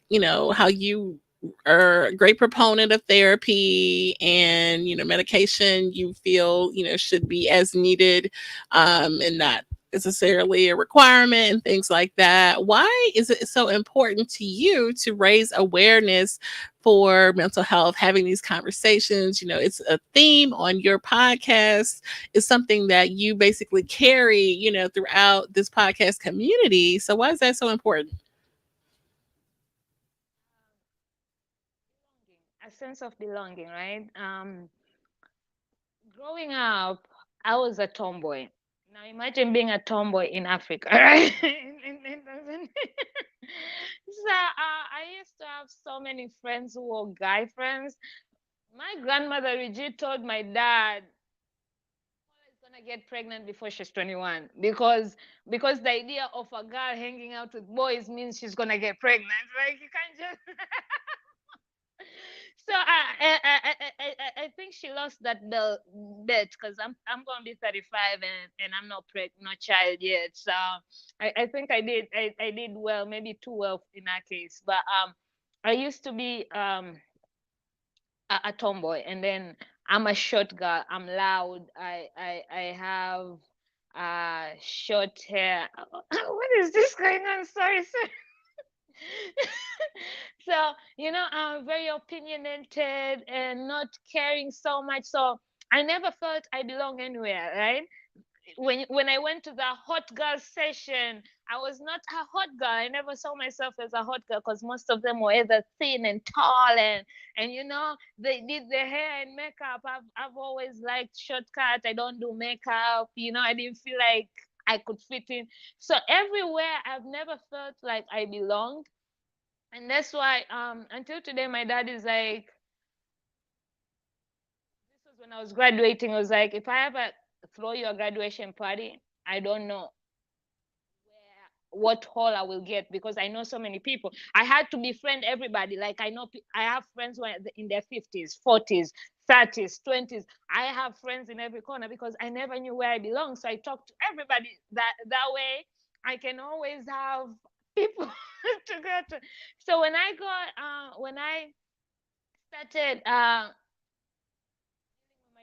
how you are a great proponent of therapy and, medication you feel, should be as needed and not necessarily a requirement and things like that. Why is it so important to you to raise awareness for mental health, having these conversations? It's a theme on your podcast. It's something that you basically carry, throughout this podcast community. So why is that so important? A sense of belonging, right? Growing up, I was a tomboy. Now imagine being a tomboy in Africa, right? In Tanzania. So I used to have so many friends who were guy friends. My grandmother Reggie told my dad is gonna get pregnant before she's 21 because the idea of a girl hanging out with boys means she's gonna get pregnant. Like you can't just. So I think she lost that bet because I'm gonna be 35 and I'm not no child yet. So I think I did well, maybe too well in that case. But I used to be a tomboy, and then I'm a short girl. I'm loud. I have short hair. What is this going on? Sorry, sorry. So I'm very opinionated and not caring so much. So I never felt I belong anywhere, right? When I went to the hot girl session, I was not a hot girl. I never saw myself as a hot girl because most of them were either thin and tall, and they did their hair and makeup. I've always liked shortcut. I don't do makeup. I didn't feel like I could fit in. So everywhere I've never felt like I belonged. And that's why until today my dad is like, this was when I was graduating. I was like, if I ever throw you a graduation party, I don't know what hall I will get because I know so many people. I had to befriend everybody. Like I have friends who are in their 50s, 40s, 30s, 20s. I have friends in every corner because I never knew where I belong. So I talk to everybody that way. I can always have people to go to. So when I started my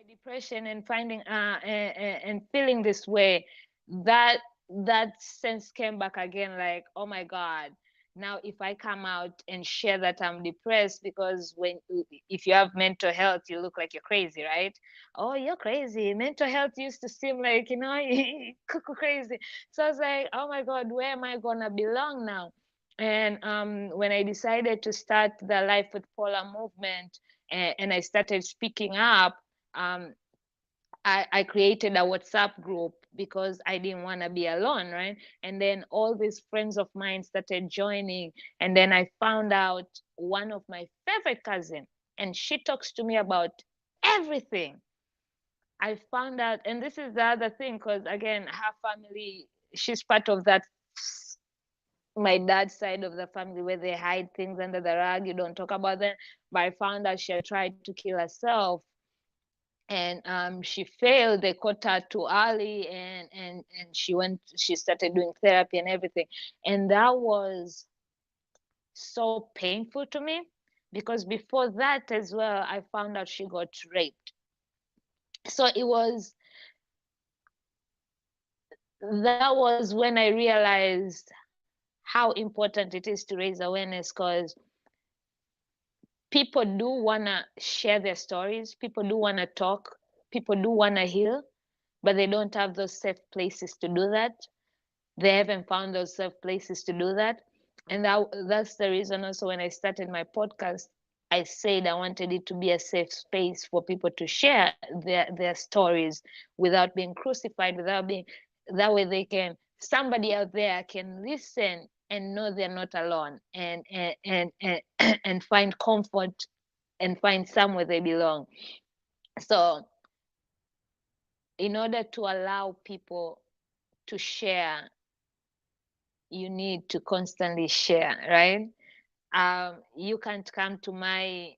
depression and finding and feeling this way, that that sense came back again, like, oh my god, now if I come out and share that I'm depressed, because when if you have mental health, you look like you're crazy, right? Oh, you're crazy. Mental health used to seem like, cuckoo crazy. So I was like, oh my god, where am I gonna belong now? And when I decided to start the Life with Paula movement, and I started speaking up, um, I created a WhatsApp group because I didn't want to be alone, right? And then all these friends of mine started joining. And then I found out one of my favorite cousin, and she talks to me about everything. I found out, and this is the other thing, because again, her family, she's part of that, my dad's side of the family, where they hide things under the rug. You don't talk about them. But I found out she had tried to kill herself, and she failed. They caught her too early, and she started doing therapy and everything, and that was so painful to me, because before that as well I found out she got raped. So that was when I realized how important it is to raise awareness, because people do want to share their stories, people do want to talk, people do want to heal, but they don't have those safe places to do that. They haven't found those safe places to do that. And that's the reason also when I started my podcast, I said I wanted it to be a safe space for people to share their stories without being crucified, without being, that way they can, somebody out there can listen and know they're not alone, and and find comfort and find somewhere they belong. So in order to allow people to share, you need to constantly share, right? You can't come to my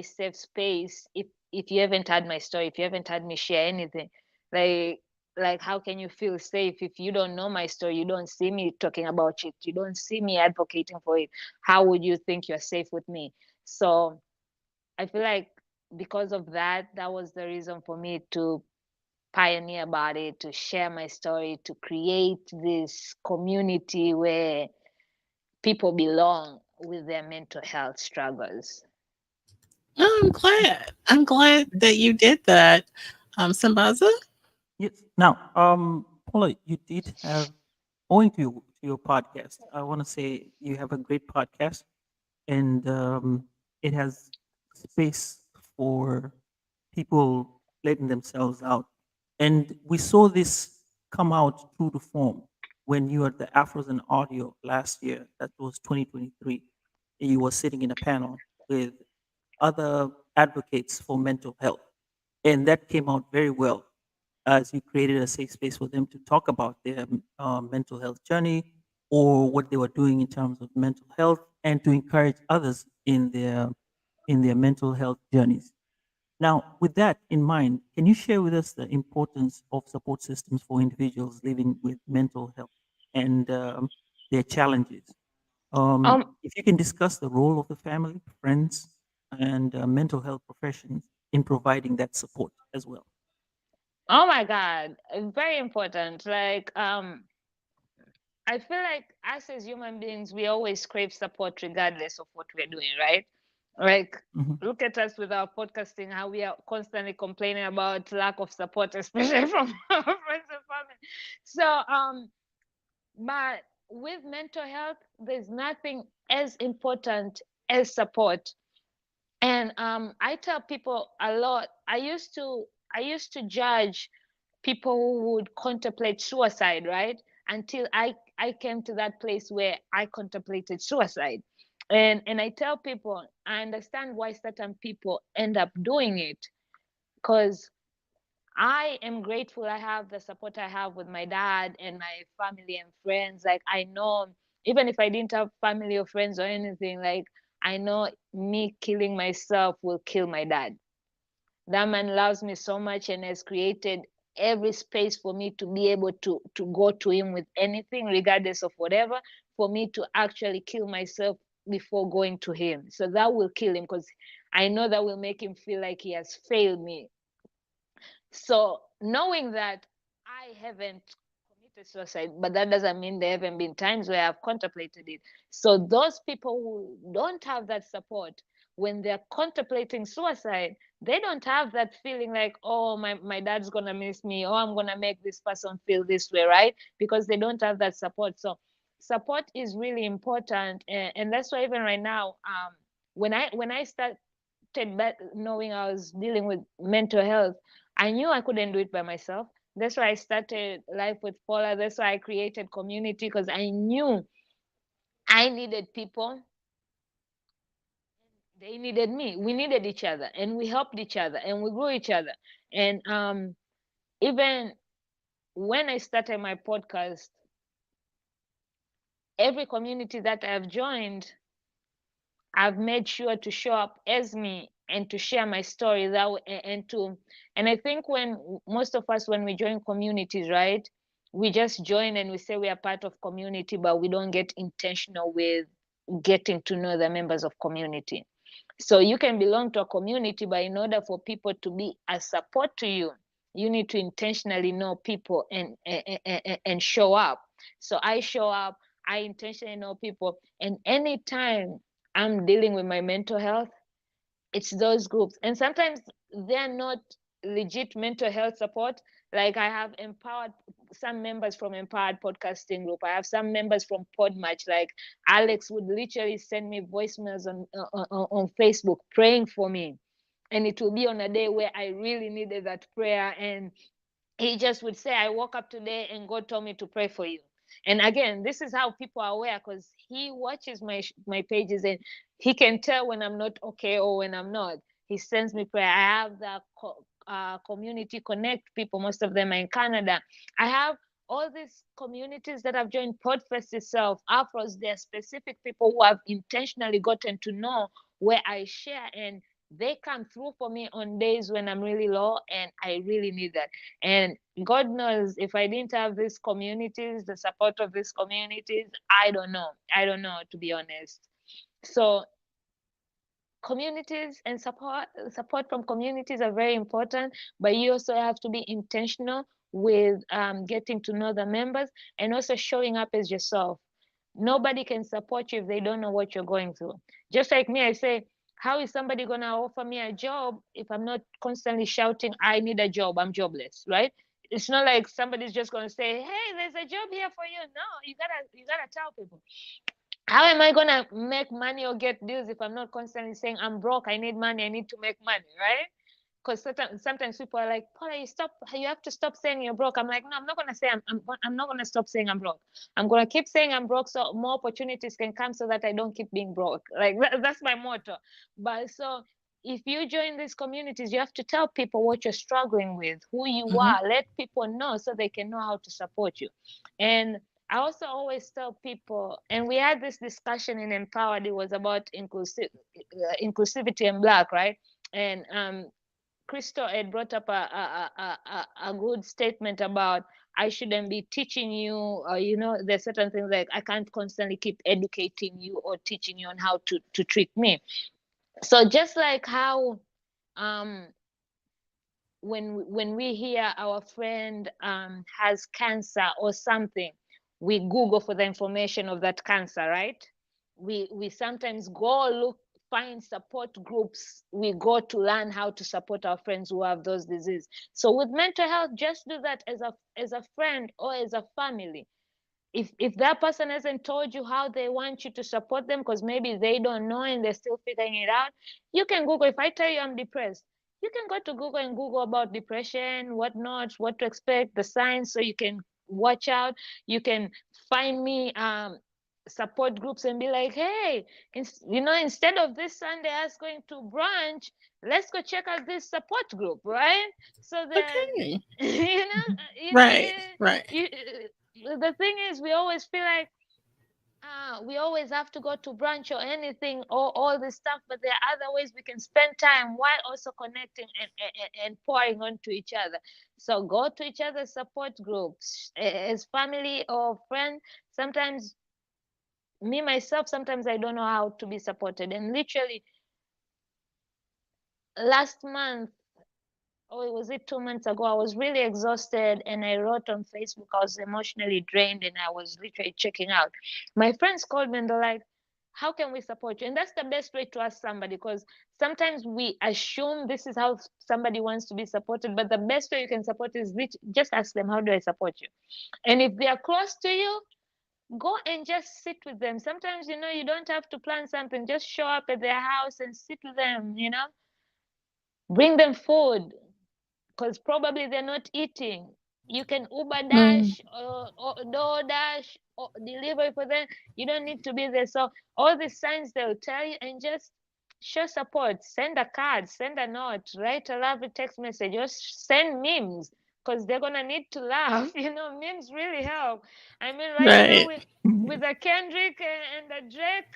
safe space if you haven't had my story, if you haven't had me share anything. like like how can you feel safe if you don't know my story, you don't see me talking about it, you don't see me advocating for it? How would you think you're safe with me? So I feel like because of that, that was the reason for me to pioneer about it, to share my story, to create this community where people belong with their mental health struggles. Oh, I'm glad. I'm glad that you did that, Sambaza. Yes. Now, Paula, you did have, owing to your podcast, I want to say you have a great podcast, and it has space for people letting themselves out. And we saw this come out true to form when you were at the Afros and Audio last year. That was 2023. You were sitting in a panel with other advocates for mental health. And that came out very well as you created a safe space for them to talk about their mental health journey or what they were doing in terms of mental health, and to encourage others in their mental health journeys. Now, with that in mind, can you share with us the importance of support systems for individuals living with mental health and their challenges? Um, If you can discuss the role of the family, friends, and mental health professions in providing that support as well. oh my God, very important. I feel like us as human beings, we always crave support regardless of what we're doing, right? Like, Mhm. look at us with our podcasting, how we are constantly complaining about lack of support, especially from our friends and family. But with mental health, there's nothing as important as support. And I tell people a lot. I used to judge people who would contemplate suicide, right? Until I came to that place where I contemplated suicide. And I tell people I understand why certain people end up doing it, because I am grateful I have the support I have with my dad and my family and friends. Like, I know even if I didn't have family or friends or anything, like, I know me killing myself will kill my dad. That man loves me so much and has created every space for me to be able to go to him with anything, regardless of whatever, for me to actually kill myself before going to him. So that will kill him, because I know that will make him feel like he has failed me. So knowing that I haven't committed suicide, but that doesn't mean there haven't been times where I've contemplated it. So those people who don't have that support when they're contemplating suicide, they don't have that feeling like, oh, my dad's gonna miss me, or I'm gonna make this person feel this way, right? Because they don't have that support. So support is really important, and that's why even right now, when I started knowing I was dealing with mental health, I knew I couldn't do it by myself. That's why I started Life with Paula. That's why I created community, because I knew I needed people. They needed me. We needed each other, and we helped each other, and we grew each other. And even when I started my podcast, every community that I've joined, I've made sure to show up as me and to share my story that way, and I think when most of us, when we join communities, right, we just join and we say we are part of community, but we don't get intentional with getting to know the members of community. So you can belong to a community, but in order for people to be a support to you, you need to intentionally know people and show up. So I show up, I intentionally know people, and anytime I'm dealing with my mental health, it's those groups. And sometimes they're not legit mental health support. Like, I have empowered some members from Empowered Podcasting Group. I have some members from Podmatch. Like, Alex would literally send me voicemails on Facebook praying for me. And it will be on a day where I really needed that prayer. And he just would say, I woke up today and God told me to pray for you. And again, this is how people are aware, because he watches my pages, and he can tell when I'm not okay or when I'm not. He sends me prayer. I have the community connect people. Most of them are in Canada. I have all these communities that I've joined. Podfest itself, Afros, they're specific people who have intentionally gotten to know where I share, and they come through for me on days when I'm really low and I really need that. And God knows, if I didn't have these communities, the support of these communities, I don't know. I don't know, to be honest. So communities and support from communities are very important, but you also have to be intentional with getting to know the members, and also showing up as yourself. Nobody can support you if they don't know what you're going through. Just like me, I say, how is somebody going to offer me a job if I'm not constantly shouting, I need a job, I'm jobless, right? It's not like somebody's just going to say, hey, there's a job here for you. No, you gotta tell people. How am I gonna make money or get deals if I'm not constantly saying I'm broke, I need money, I need to make money, right? Because sometimes people are like, Paula, you have to stop saying you're broke. I'm like, no, I'm not gonna say I'm not gonna stop saying I'm broke. I'm gonna keep saying I'm broke so more opportunities can come, so that I don't keep being broke. Like, that's my motto. But so if you join these communities, you have to tell people what you're struggling with, who you Mhm. are, let people know so they can know how to support you. And I also always tell people, and we had this discussion in Empowered, it was about inclusivity and Black, right? And Crystal had brought up a good statement about I shouldn't be teaching you, there's certain things like I can't constantly keep educating you or teaching you on how to treat me. So just like how um when we hear our friend has cancer or something, we Google for the information of that cancer, right? We sometimes go look, find support groups, we go to learn how to support our friends who have those diseases. So with mental health, just do that as a friend or as a family. If that person hasn't told you how they want you to support them, because maybe they don't know and they're still figuring it out, you can Google. If I tell you I'm depressed, you can go to Google and Google about depression, what not, what to expect, the signs, so you can watch out. You can find me support groups and be like, hey, instead of this Sunday us going to brunch, let's go check out this support group, right? So then Okay. you know Right. Right. you, the thing is, we always feel like we always have to go to brunch or anything or all this stuff, but there are other ways we can spend time while also connecting and pouring onto each other. So go to each other's support groups as family or friend. Sometimes me myself, sometimes I don't know how to be supported, and literally last month, oh, was it 2 months ago? I was really exhausted and I wrote on Facebook. I was emotionally drained and I was literally checking out. My friends called me and they're like, how can we support you? And that's the best way to ask somebody, because sometimes we assume this is how somebody wants to be supported, but the best way you can support is just ask them, how do I support you? And if they are close to you, go and just sit with them. Sometimes, you don't have to plan something, just show up at their house and sit with them, bring them food because probably they're not eating. You can Uber Mm, Dash or Door Dash or delivery for them. You don't need to be there. So all these signs they'll tell you, and just show support. Send a card, send a note, write a lovely text message, or send memes because they're gonna need to laugh. Memes really help. I mean, right now right. with the Kendrick and the Drake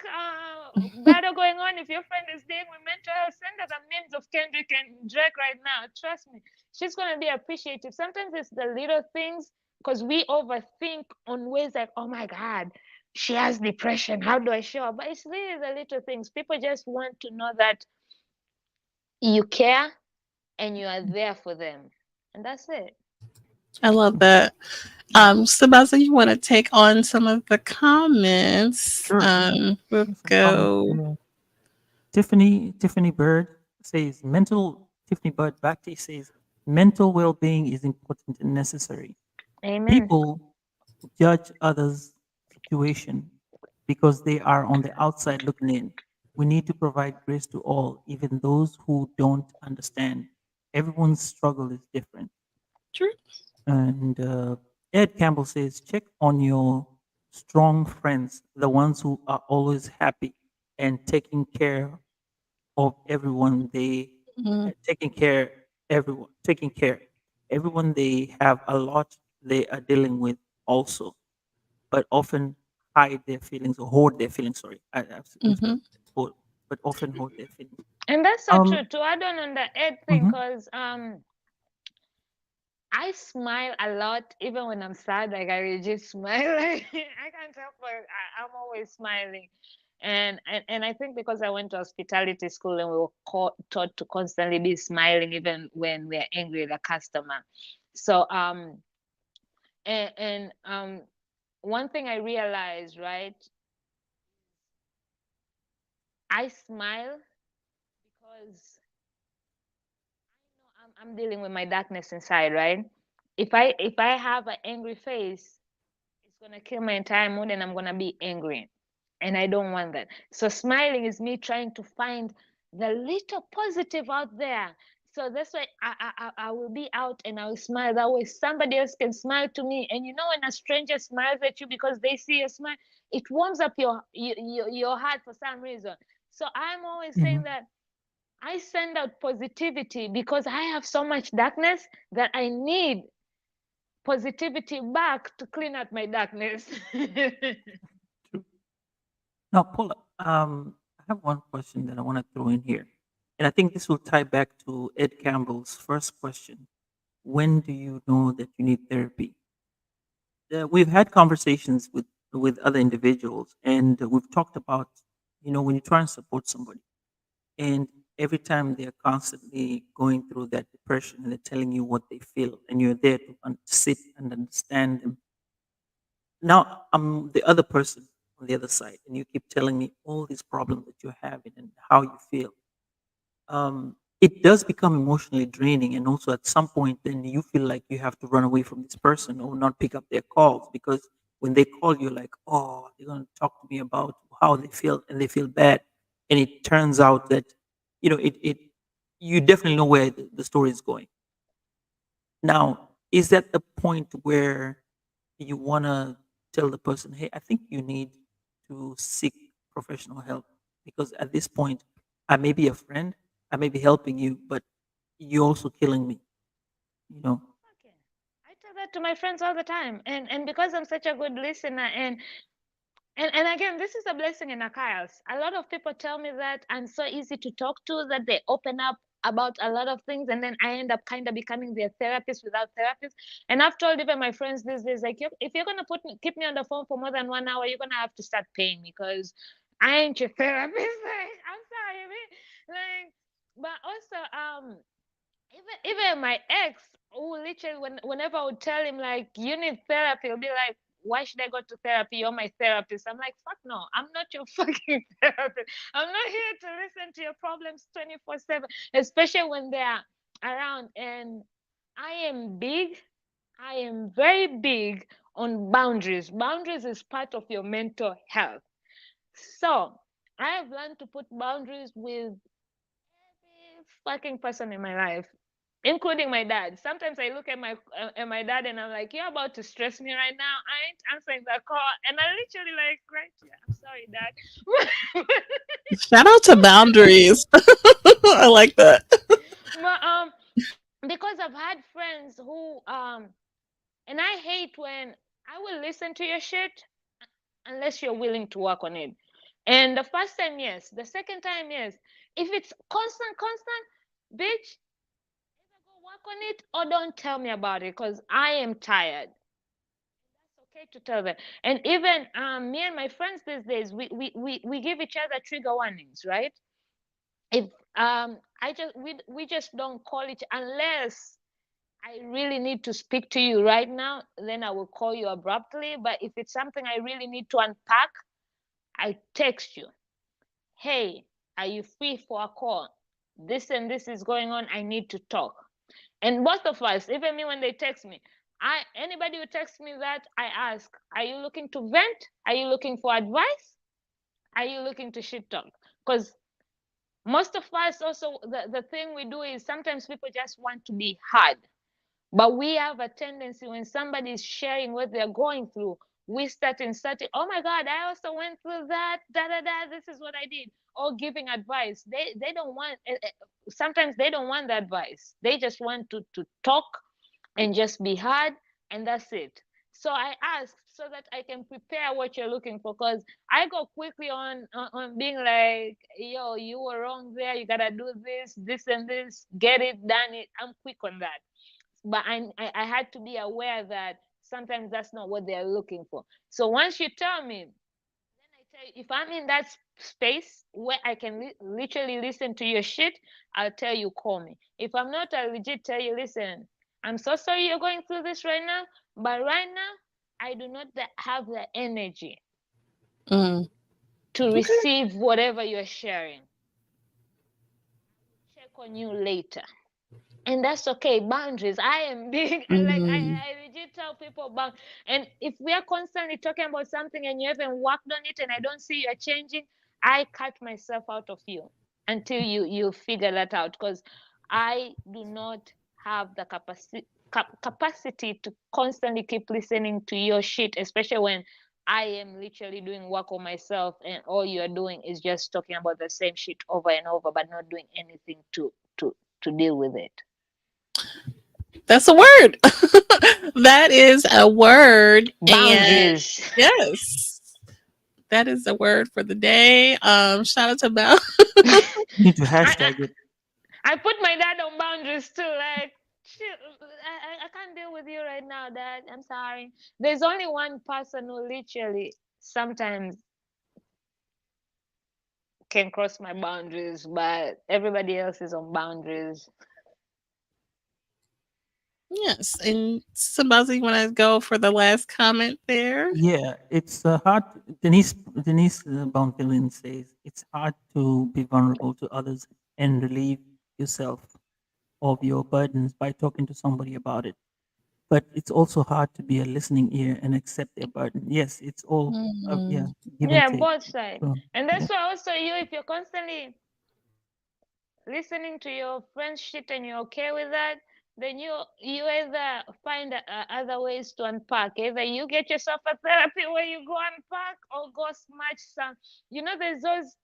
battle going on, if your friend is dealing with mental health, send her the memes of Kendrick and Drake right now. Trust me, she's going to be appreciative. Sometimes it's the little things, because we overthink on ways like, oh my God, she has depression. How do I show her? But it's really the little things. People just want to know that you care and you are there for them. And that's it. I love that. Sambaza, you want to take on some of the comments? Sure. We'll Here's some comments go. here. Tiffany Bird says Tiffany Bird Bhakti says mental well-being is important and necessary. Amen. People judge others' situation because they are on the outside looking in. We need to provide grace to all, even those who don't understand. Everyone's struggle is different. True. And Ed Campbell says, check on your strong friends, the ones who are always happy and of everyone. Mm, Taking care taking care. Everyone they have a lot they are dealing with also, but often hide their feelings or hoard their feelings. Sorry, instead mm-hmm. of hold, but often hold their feelings. And that's so Um. true. To add on the ed thing, Mhm, because I smile a lot, even when I'm sad. Like I will just smile. Like, I can't help it. I'm always smiling, and I think because I went to hospitality school and we were taught to constantly be smiling, even when we're angry at a customer. So and one thing I realized, right? I smile because I'm dealing with my darkness inside, right? If I have an angry face, it's gonna kill my entire mood and I'm gonna be angry. And I don't want that. So smiling is me trying to find the little positive out there. So that's why I will be out and I will smile. That way somebody else can smile to me. And when a stranger smiles at you because they see a smile, it warms up your heart for some reason. So I'm always saying mhm. that I send out positivity because I have so much darkness that I need positivity back to clean out my darkness. True. Now, Paula, I have one question that I want to throw in here, And I think this will tie back to Ed Campbell's first question: when do you know that you need therapy? We've had conversations with other individuals, and we've talked about, when you try and support somebody, and every time they're constantly going through that depression, and they're telling you what they feel, and you're there to sit and understand them. Now I'm the other person on the other side, and you keep telling me all these problems that you're having and how you feel. It does become emotionally draining, and also at some point then you feel like you have to run away from this person or not pick up their calls, because when they call you, like, oh, they're going to talk to me about how they feel, and they feel bad, and it turns out that it you definitely know where the story is going. Now, is that the point where you want to tell the person, hey, I think you need to seek professional help, because at this point I may be a friend, I may be helping you, but you're also killing me, you know Okay. I tell that to my friends all the time, and because I'm such a good listener, and again, this is a blessing in a chaos. A lot of people tell me that I'm so easy to talk to, that they open up about a lot of things, and then I end up kind of becoming their therapist without therapist. And I've told even my friends these days, like, if you're gonna keep me on the phone for more than 1 hour, you're gonna have to start paying me, because I ain't your therapist. Like, I'm sorry, like, but also, even my ex, who literally, whenever I would tell him like, you need therapy, he'll be like, why should I go to therapy? You're my therapist. I'm like, fuck no, I'm not your fucking therapist. I'm not here to listen to your problems 24/7, especially when they're around. And I am big. I am very big on boundaries. Boundaries is part of your mental health. So I have learned to put boundaries with every fucking person in my life, including my dad. Sometimes I look at my dad and I'm like, "You're about to stress me right now. I ain't answering that call." And I literally like, "Right, yeah, I'm sorry, dad." Shout out to boundaries. I like that. But because I've had friends who and I hate when I will listen to your shit unless you're willing to work on it. And the first time, yes. The second time, yes. If it's constant, bitch, either go work on it or don't tell me about it, because I am tired. It's okay to tell them. And even me and my friends these days, we give each other trigger warnings, right? If I just we just don't call it unless I really need to speak to you right now, then I will call you abruptly. But if it's something I really need to unpack, I text you. Hey, are you free for a call? This and this is going on. I need to talk. And both of us, even me, when they text me, anybody who texts me that, I ask, are you looking to vent? Are you looking for advice? Are you looking to shit talk? Because most of us also, the thing we do is sometimes people just want to be heard. But we have a tendency, when somebody is sharing what they're going through, we start inserting, oh my God, I also went through that, da da da, this is what I did. Or giving advice. They don't want, sometimes they don't want the advice. They just want to talk and just be heard, and that's it. So I ask so that I can prepare what you're looking for, because I go quickly on being like, yo, you were wrong there, you gotta do this and this, get it done. I'm quick on that. But I had to be aware that sometimes that's not what they're looking for. So once you tell me, then I tell you, if I'm in that space where I can literally listen to your shit, I'll tell you, call me. If I'm not, I'll legit tell you, listen, I'm so sorry you're going through this right now, but right now I do not have the energy Mm, to okay. receive whatever you're sharing. Check on you later. And that's okay. Boundaries. I am big. Like, Mm. I legit tell people about. And if we are constantly talking about something and you haven't worked on it, and I don't see you're changing, I cut myself out of you until you figure that out. Because I do not have the capacity to constantly keep listening to your shit, especially when I am literally doing work on myself, and all you're doing is just talking about the same shit over and over, but not doing anything to deal with it. That's a word. That is a word. And Boundaries. yes, that is a word for the day. Shout out to Bell. You need to I, hashtag it. I put my dad on boundaries too. Like, "Shit, I can't deal with you right now, Dad. I'm sorry." There's only one person who literally sometimes can cross my boundaries, but everybody else is on boundaries. Yes. And Sambaza, you want to go for the last comment there? Yeah, it's hard. Denise Bonfilin says it's hard to be vulnerable to others and relieve yourself of your burdens by talking to somebody about it. But it's also hard to be a listening ear and accept their burden. Yes, it's all yeah, Mm. give and Yeah, take. both sides. So And yeah, that's why also you, if you're constantly listening to your friends shit and you're okay with that, then you either find other ways to unpack. Either you get yourself a therapy where you go unpack, or go smash some. There's those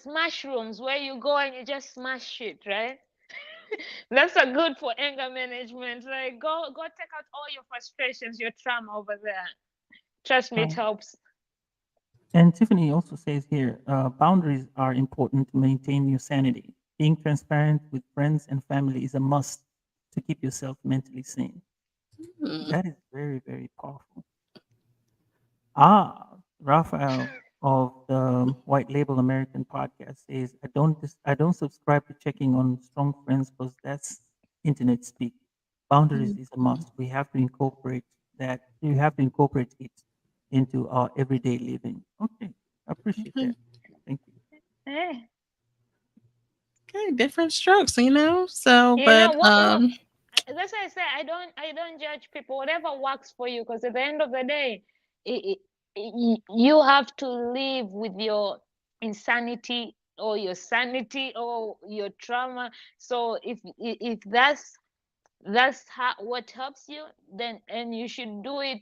smash rooms where you go and you just smash shit, right? That's a good for anger management. Like, go take out all your frustrations, your trauma over there. Trust me, it right. helps. And Tiffany also says here, boundaries are important to maintain your sanity. Being transparent with friends and family is a must to keep yourself mentally sane. Mm. That is very, very powerful. Ah, Raphael of the White Label American podcast says, I don't subscribe to checking on strong friends because that's internet speak. Boundaries Mm. is a must. We have to incorporate that. You have to incorporate it into our everyday living. Okay, I appreciate Okay. that. Thank you. Eh, Okay, different strokes, you know. So, you know but what? That's why I say I don't judge people. Whatever works for you, because at the end of the day, you have to live with your insanity or your sanity or your trauma. So if that's what helps you, then and you should do it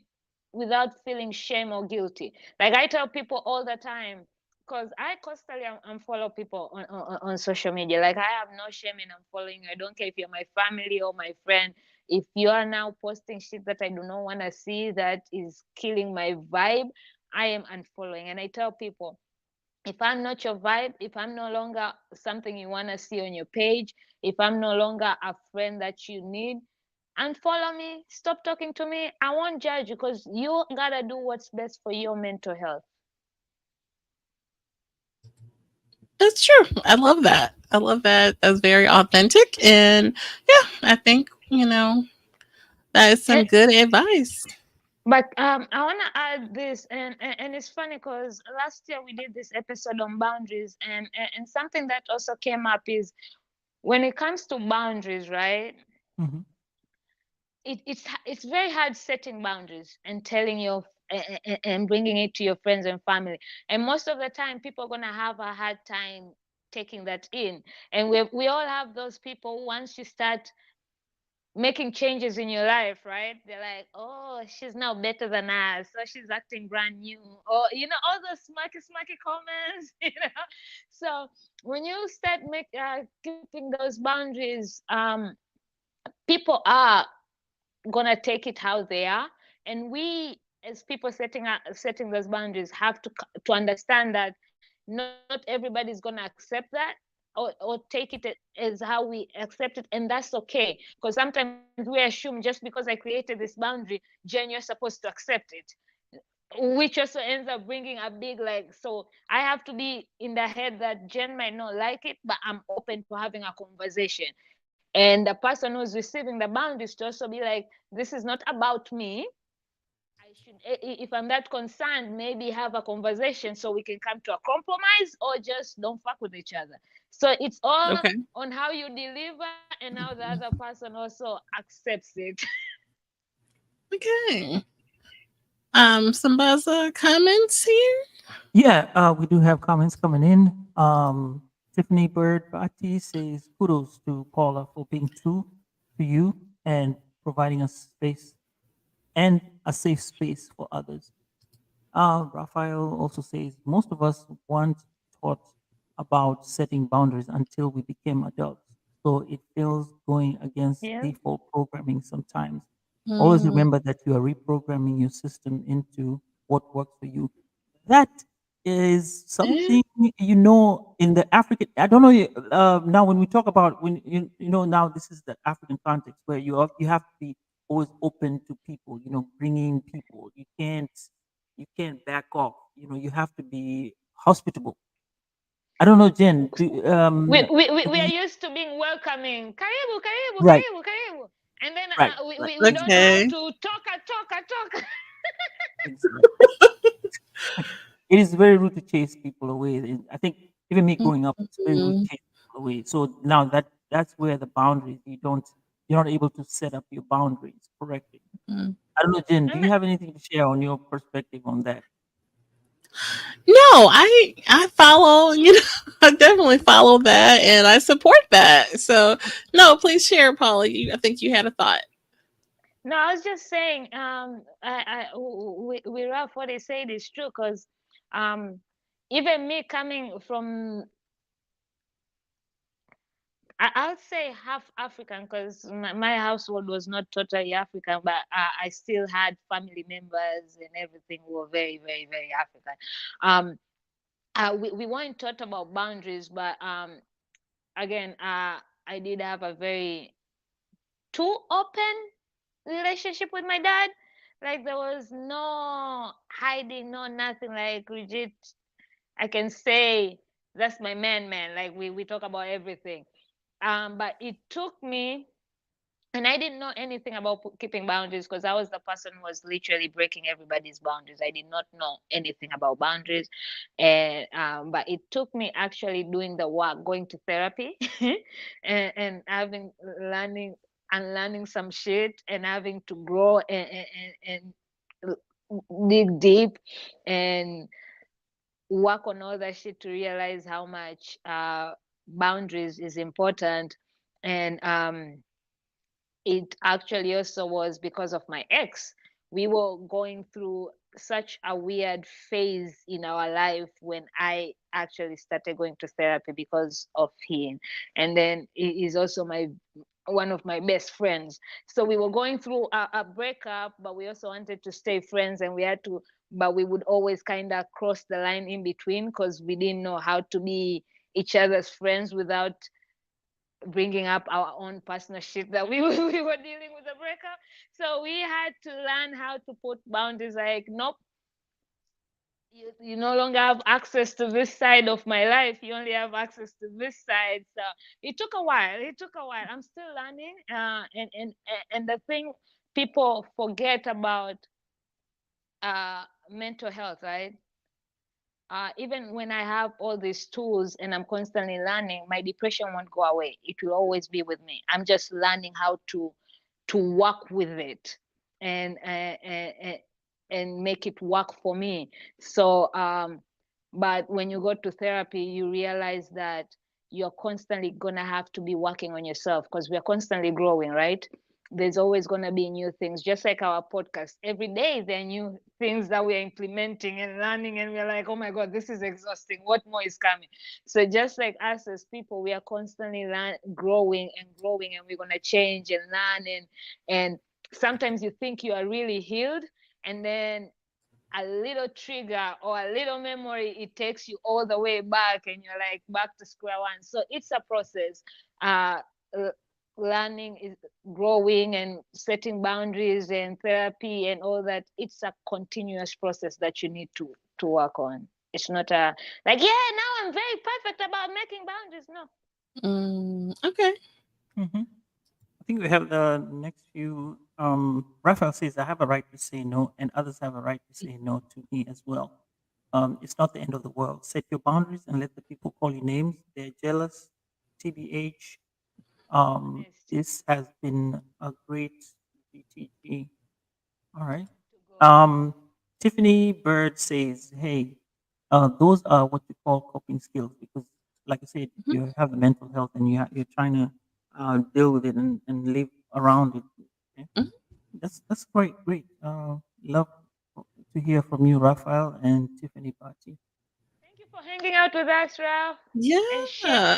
without feeling shame or guilty. Like I tell people all the time, because I constantly unfollow people on social media. Like I have no shame in unfollowing you. I don't care if you're my family or my friend. If you are now posting shit that I do not want to see, that is killing my vibe, I am unfollowing. And I tell people, if I'm not your vibe, if I'm no longer something you want to see on your page, if I'm no longer a friend that you need, unfollow me, stop talking to me. I won't judge you, because you gotta do what's best for your mental health. that's true. I love that. I love that. That's very authentic. And yeah, I think, that is some And, good advice. but I want to add this, and it's funny because last year we did this episode on boundaries, and something that also came up is when it comes to boundaries, right? Mhm. It's very hard setting boundaries and telling your and bringing it to your friends and family, and most of the time people are going to have a hard time taking that in. And we all have those people, once you start making changes in your life, right? They're like, oh, she's now better than us, so she's acting brand new, or all those smacky comments. So when you start keeping those boundaries, people are gonna take it how they are, and we as people setting those boundaries have to understand that not everybody's gonna accept that, or take it as how we accept it, and that's okay, because sometimes we assume just because I created this boundary, Jen, you're supposed to accept it, which also ends up bringing a big, like, so I have to be in the head that Jen might not like it, but I'm open to having a conversation. And the person who's receiving the boundaries to also be like, this is not about me. I should, if I'm that concerned, maybe have a conversation so we can come to a compromise, or just don't fuck with each other. So it's all Okay. on how you deliver and how the other person also accepts it. Okay. Some buzzer comments here. Yeah, we do have comments coming in. Tiffany Bird Bati says kudos to Paula for being true to you and providing a space and a safe space for others. Raphael also says most of us weren't taught about setting boundaries until we became adults. So it feels going against Yeah. default programming sometimes. Always Mm. remember that you are reprogramming your system into what works for you. That is Eh? something, in the African. I don't know. Now, when we talk about, when now, this is the African context where you have to be always open to people. Bringing people. You can't back off. You have to be hospitable. I don't know, Jen. We are Do we used to being welcoming. Karibu, karibu, right, karibu, karibu. And then right, we, right, we, we don't know how Okay. to talk. exactly. It is very rude to chase people away. I think even me growing up, it's very rude Mhm. to chase people away. So now that's where the boundaries, you're not able to set up your boundaries correctly. Mm. I don't know, Jen, do And you have anything to share on your perspective on that? No, I follow, I definitely follow that and I support that. So, no, please share, Paula. I think you had a thought. no, I was just saying, we Ralph, what he said is true because, um, even me coming from, I'll say half African because my household was not totally African, but I still had family members and everything who were very, very, very African. Um, we weren't taught about boundaries, but again, I did have a very too open relationship with my dad. Like there was no hiding, no nothing. Like legit, I can say that's my man. Like we talk about everything. But it took me, and I didn't know anything about keeping boundaries because I was the person who was literally breaking everybody's boundaries. I did not know anything about boundaries, and but it took me actually doing the work, going to therapy, and having learning and learning some shit, and having to grow and dig deep and work on all that shit to realize how much boundaries is important. And it actually also was because of my ex. We were going through such a weird phase in our life when I actually started going to therapy because of him. And then he is also my one of my best friends. So we were going through a breakup, but we also wanted to stay friends, and we had to, but we would always kind of cross the line in between because we didn't know how to be each other's friends without bringing up our own personal shit that we were dealing with the breakup. So we had to learn how to put boundaries like, nope, you no longer have access to this side of my life. You only have access to this side. So it took a while. It took a while. I'm still learning. And the thing people forget about mental health, right? Even when I have all these tools and I'm constantly learning, my depression won't go away. It will always be with me. I'm just learning how to work with it and and make it work for me. So, but when you go to therapy, you realize that you're constantly gonna have to be working on yourself because we're constantly growing, right? There's always going to be new things, just like our podcast. Every day there are new things that we're implementing and learning, and we're like, oh my god, this is exhausting, what more is coming? So just like us as people, we are constantly growing and growing, and we're going to change and learn, and sometimes you think you are really healed, and then a little trigger or a little memory, it takes you all the way back, and you're like back to square one. So it's a process. uh Learning is growing and setting boundaries and therapy and all that. It's a continuous process that you need to work on. It's not a like, yeah, now I'm very perfect about making boundaries. No. Okay. Hmm. I think we have the next few. Raphael says, I have a right to say no, and others have a right to say no to me as well. It's not the end of the world. Set your boundaries and let the people call you names. They're jealous. TBH. Honest This has been a great BTG. All right. to go. Um, Tiffany Bird says, "Hey, those are what you call coping skills because, like I said, Mhm. you have the mental health and you're trying to deal with it and live around it. Okay? Mhm. That's great, great. Love to hear from you, Raphael and Tiffany Party. Thank you for hanging out with us, Ralph, Yeah,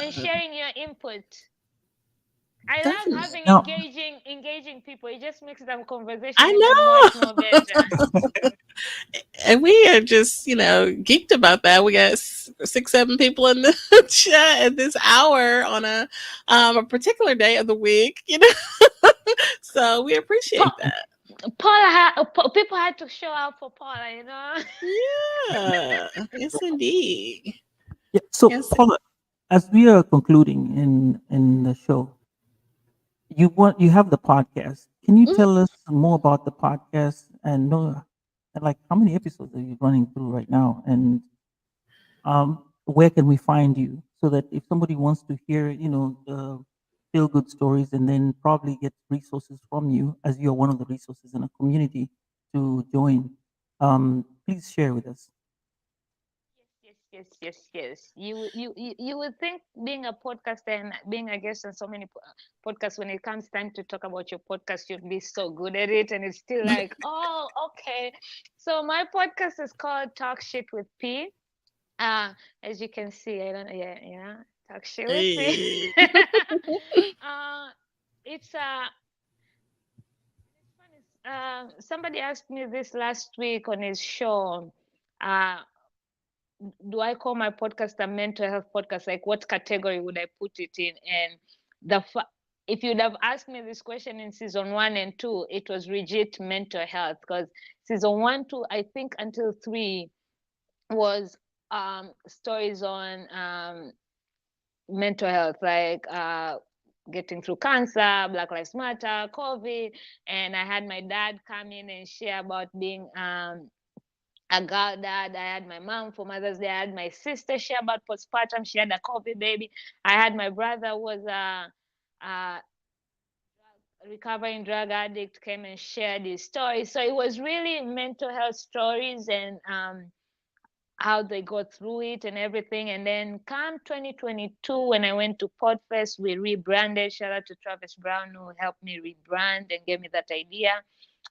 and sharing your input. I love definitely. having Now, engaging people. It just makes the I conversation even much know. more better. And we are just, geeked about that. We got 6, 7 people in the chat at this hour on a particular day of the week. So we appreciate Pa- that. People had to show up for Paula. Yeah. Yes, indeed. Yeah. So, Yes. Paula, as we are concluding in the show, you have the podcast. Can you Mhm. tell us more about the podcast and know, like, how many episodes are you running through right now, and where can we find you so that if somebody wants to hear, the feel good stories and then probably get resources from you, as you're one of the resources in a community to join, please share with us. Yes. You would think being a podcaster and being a guest on so many podcasts, when it comes time to talk about your podcast, you'd be so good at it, and it's still like, oh, okay. So my podcast is called Talk Shit with P. Uh, as you can see, I don't, yeah, Talk Shit with P. Hey. uh, it's funny. Somebody asked me this last week on his show. Uh, do I call my podcast a mental health podcast? Like, what category would I put it in? And if you'd have asked me this question in season 1 and 2, it was legit mental health, because season 1, 2, I think until 3 was stories on mental health, like getting through cancer, Black Lives Matter, COVID. And I had my dad come in and share about being a girl dad. I had my mom for Mother's Day. I had my sister share about postpartum. She had a COVID baby. I had my brother who was a recovering drug addict, came and shared his story. So it was really mental health stories, and how they go through it and everything. And then come 2022, when I went to Podfest, we rebranded. Shout out to Travis Brown, who helped me rebrand and gave me that idea.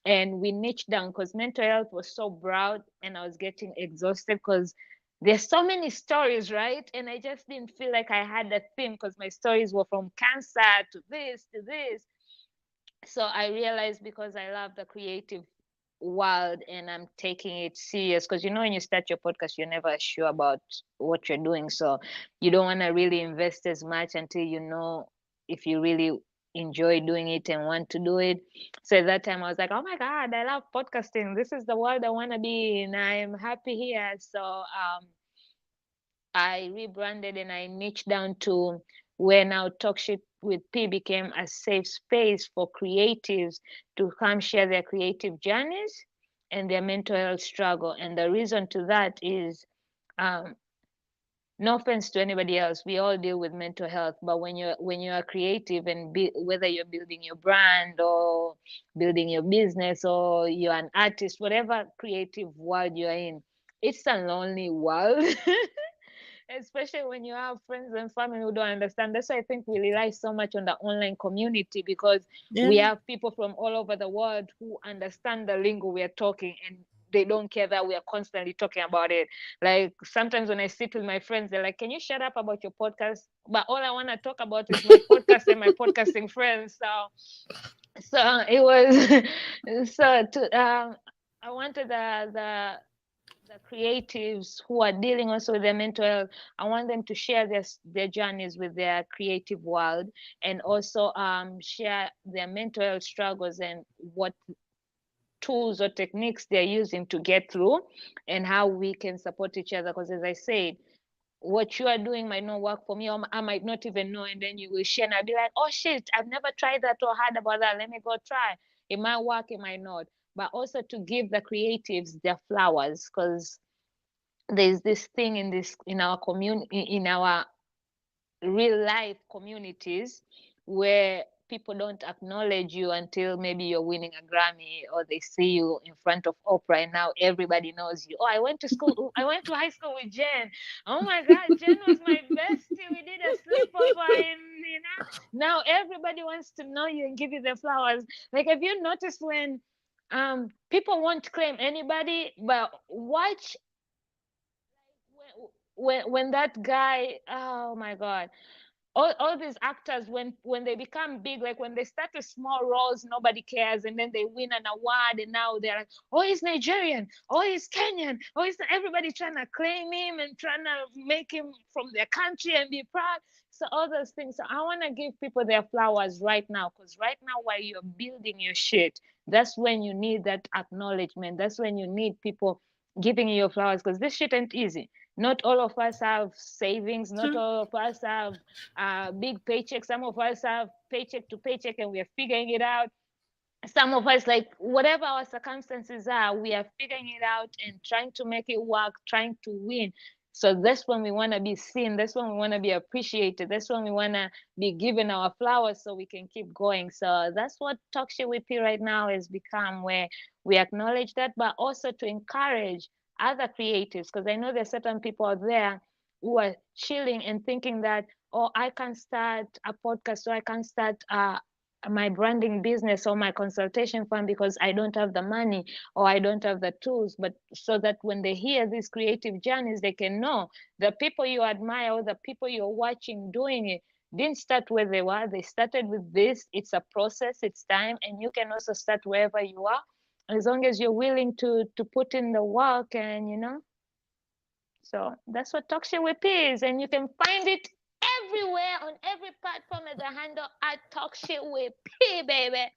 And we niched down because mental health was so broad, and I was getting exhausted because there's so many stories, right? And I just didn't feel like I had a theme, because my stories were from cancer to this to this. So I realized, because I love the creative world and I'm taking it serious, because when you start your podcast, you're never sure about what you're doing. So you don't want to really invest as much until you know if you really enjoy doing it and want to do it. So at that time, I was like, oh my God, I love podcasting. This is the world I want to be in. I'm happy here. So I rebranded and I niched down to where now Talk Shit with P became a safe space for creatives to come share their creative journeys and their mental health struggle. And the reason to that is, um, no offense to anybody else, we all deal with mental health. But when you're creative, and whether you're building your brand or building your business, or you're an artist, whatever creative world you're in, it's a lonely world. Especially when you have friends and family who don't understand. That's why I think we rely so much on the online community, because we Yeah. have people from all over the world who understand the lingo we are talking, and they don't care that we are constantly talking about it. Like, sometimes when I sit with my friends, they're like, can you shut up about your podcast? But all I want to talk about is my podcast and my podcasting friends. So it was so to I wanted the creatives who are dealing also with their mental health. I want them to share their journeys with their creative world, and also share their mental health struggles and what tools or techniques they're using to get through, and how we can support each other. Because, as I said, what you are doing might not work for me, or I might not even know, and then you will share, and I'll be like, oh shit, I've never tried that or heard about that. Let me go try. It might work, it might not. But also to give the creatives their flowers, because there's this thing in our community, in our real life communities, where people don't acknowledge you until maybe you're winning a Grammy, or they see you in front of Oprah, and now everybody knows you. Oh, I went to high school with Jen. Oh my God, Jen was my bestie. We did a sleepover, and now everybody wants to know you and give you the flowers. Like, have you noticed when people won't claim anybody, but watch when that guy, oh my God, all these actors, when they become big, like when they start with small roles, nobody cares, and then they win an award, and now they're like, oh, he's Nigerian, oh, he's Kenyan, oh, he's everybody trying to claim him and trying to make him from their country and be proud. So all those things. So I want to give people their flowers right now, because right now while you're building your shit, that's when you need that acknowledgement. That's when you need people giving you your flowers, because this shit ain't easy. Not all of us have savings. Not True. all of us have big paychecks. Some of us have paycheck to paycheck and we're figuring it out. Some of us, like whatever our circumstances are, we are figuring it out and trying to make it work, trying to win. So that's when we want to be seen. That's when we want to be appreciated. That's when we want to be given our flowers so we can keep going. So that's what Talk Shit with P right now has become, where we acknowledge that, but also to encourage other creatives, because I know there's certain people out there who are chilling and thinking that, oh, I can start a podcast, or I can start my branding business or my consultation firm because I don't have the money or I don't have the tools. But so that when they hear these creative journeys, they can know the people you admire or the people you're watching doing it didn't start where they were. They started with this. It's a process, it's time, and you can also start wherever you are, as long as you're willing to put in the work. And so that's what Talk Shit with P is, and you can find it everywhere on every platform as a handle at Talk Shit with P, baby.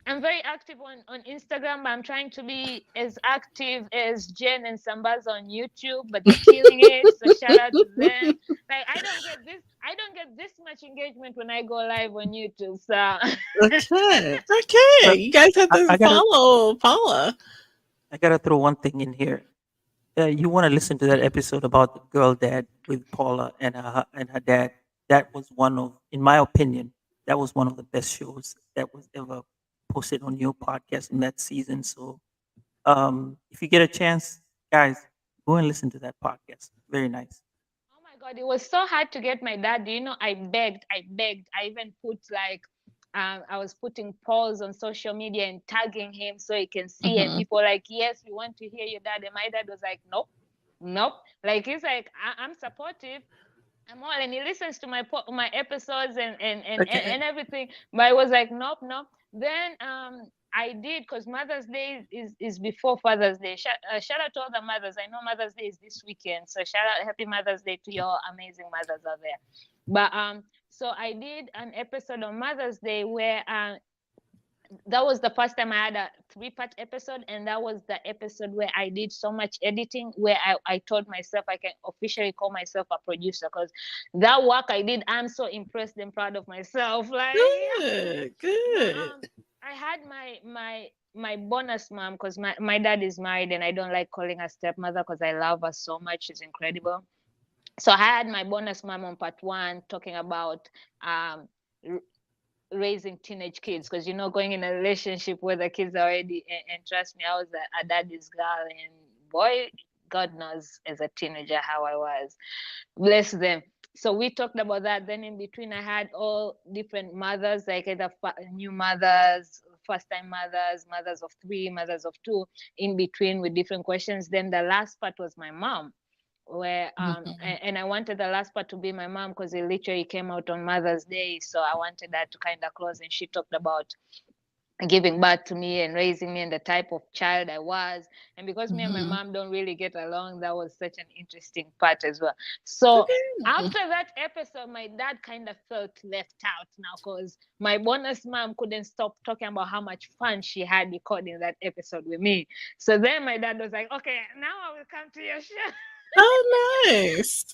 I'm very active on Instagram, but I'm trying to be as active as Jen and Sambaza on YouTube, but they're killing it. So shout out to them. Like I don't get this much engagement when I go live on YouTube. So Okay. Okay. But You guys have to I gotta follow Paula. throw one thing in here. You want to listen to that episode about the girl dad with Paula and her dad. That was one of, in my opinion, that was one of the best shows that was ever posted on your podcast in that season. So, if you get a chance, guys, go and listen to that podcast. Very nice. oh my God, it was so hard to get my dad. I begged. I even put like, I was putting polls on social media and tagging him so he can see. And Mm-hmm. people were like, yes, we want to hear your dad. And my dad was like, nope, nope. Like he's like, I'm supportive. I'm all, and he listens to my episodes Okay. and everything. But I was like, nope, nope. Then I did, because Mother's Day is before Father's Day. Shout out to all the mothers. I know Mother's Day is this weekend, so shout out, happy Mother's Day to your amazing mothers out there. But so I did an episode on Mother's Day where that was the first time I had a 3-part episode, and that was the episode where I did so much editing, where I told myself I can officially call myself a producer, because that work I did, I'm so impressed and proud of myself. Like, yeah. Good. But Good. I had my bonus mom, because my dad is married, and I don't like calling her stepmother because I love her so much. She's incredible. So I had my bonus mom on part 1 talking about um raising teenage kids, because going in a relationship where the kids are already, and trust me, I was a daddy's girl, and boy, God knows as a teenager how I was. Bless them. So we talked about that. Then in between, I had all different mothers, like either new mothers, first time mothers, mothers of 3, mothers of 2, in between with different questions. Then the last part was my mom, where Mhm. and I wanted the last part to be my mom, because it literally came out on Mother's Day. So I wanted that to kind of close, and she talked about giving birth to me and raising me and the type of child I was. And because me and my Mhm. mom don't really get along, that was such an interesting part as well. So Okay. after that episode, my dad kind of felt left out now, because my bonus mom couldn't stop talking about how much fun she had recording that episode with me. So then my dad was like, okay, now I will come to your show. Oh, nice.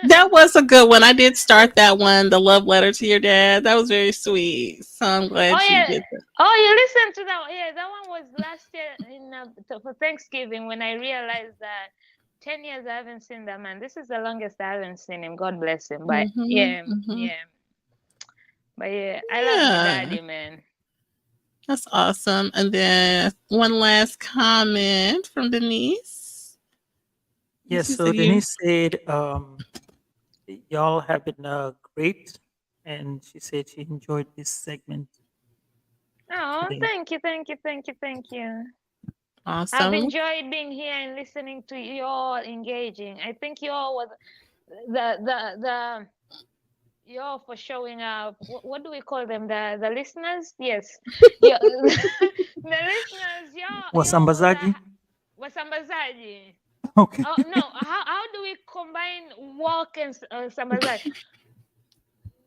That was a good one. I did start that one, the love letter to your dad. That was very sweet. So I'm Oh glad you yeah. did that. Oh, you listened to that one? Yeah, that one was last year for Thanksgiving, when I realized that 10 years I haven't seen that man. This is the longest I haven't seen him. God bless him. But Hmm. yeah, Hmm. yeah. But yeah, I love my Yeah, daddy, man. that's awesome. And then one last comment from Denise. Yes. She So said you. Denise said, y'all have been great, and she said she enjoyed this segment Oh, today. thank you, thank you, thank you, thank you. I've Awesome. enjoyed being here and listening to you all engaging. I think you all was the Yo, for showing up. What do we call them? The listeners? Yes. Yo, the listeners. Yo, Wasambazaji? wasambazaji. Okay. Oh no, how do we combine walk and sambazaji?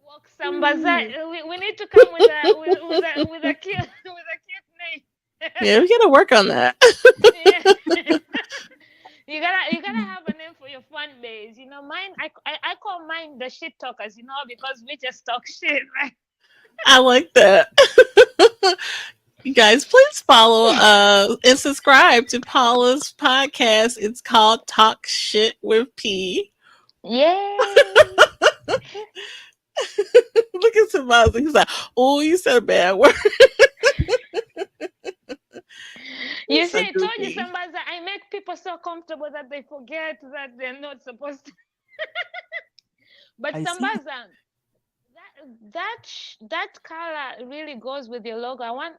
Walk sambazaji. We need to come with a cute with a cute name. Yeah, we gotta work on that. Yeah. You gotta have a name for your fan base. Mine. I call mine the shit talkers. Because we just talk shit, right? I like that. You guys, please follow and subscribe to Paula's podcast. It's called Talk Shit with P. Yay! Look at Sambaza. He's like, oh, you said a bad word. You He's see, so I told you, goofy. Sambaza, I make people so comfortable that they forget that they're not supposed to. But I see. Sambaza, that color really goes with your logo. I want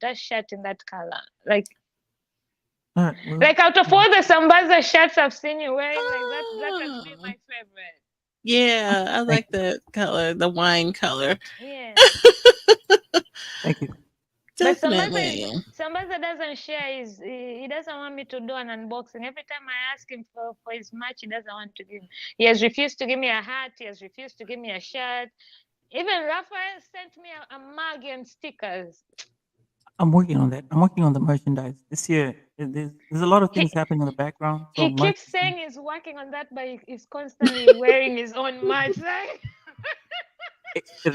that shirt in that color. All right. Well, Like out of all the Sambaza shirts I've seen you wearing, like that has been Ah, my favorite. yeah, I thank like that color, the wine color. Yeah. thank you. But Definitely. Sambaza doesn't share he doesn't want me to do an unboxing. Every time I ask him for his merch, he doesn't want to give me. He has refused to give me a hat, he has refused to give me a shirt. Even Raphael sent me a mug and stickers. I'm working on that. I'm working on the merchandise this year. There's a lot of things He happening in the background. So he merch keeps is saying he's working on that, but he's constantly wearing his own merch. Like,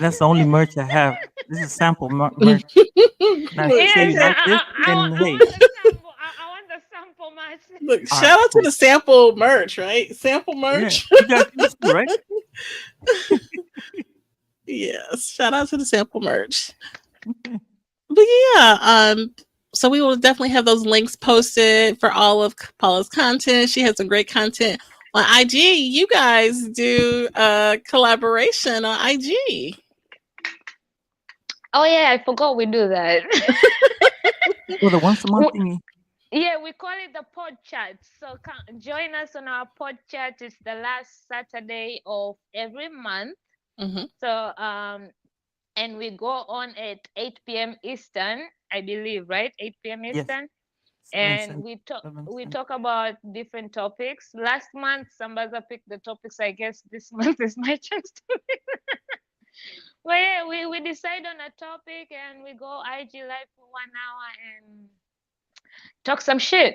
that's the only merch I have. This is sample merch. Now, if you Look, say yes, you like this, then I hey, want the sample. I want the sample merch. look, all right, shout out to cool. the sample merch, right? Sample Yeah, merch. you guys use too, right? Yes, shout out to the sample merch. Okay. But yeah, so we will definitely have those links posted for all of Paula's content. She has some great content on IG. You guys do collaboration on IG. Oh yeah, I forgot we do that. Well, the once a month W- thingy. Yeah, we call it the pod chat. So join us on our pod chat. It's the last Saturday of every month. Hmm. So and we go on at 8 p.m. Eastern, I believe, right? 8 p.m. Yes, Eastern. 7 cents, And we talk 7 we cents. talk about different topics. Last month Sambaza picked the topics. I guess this month is my chance to. But yeah, we decide on a topic and we go IG live for 1 hour and talk some shit.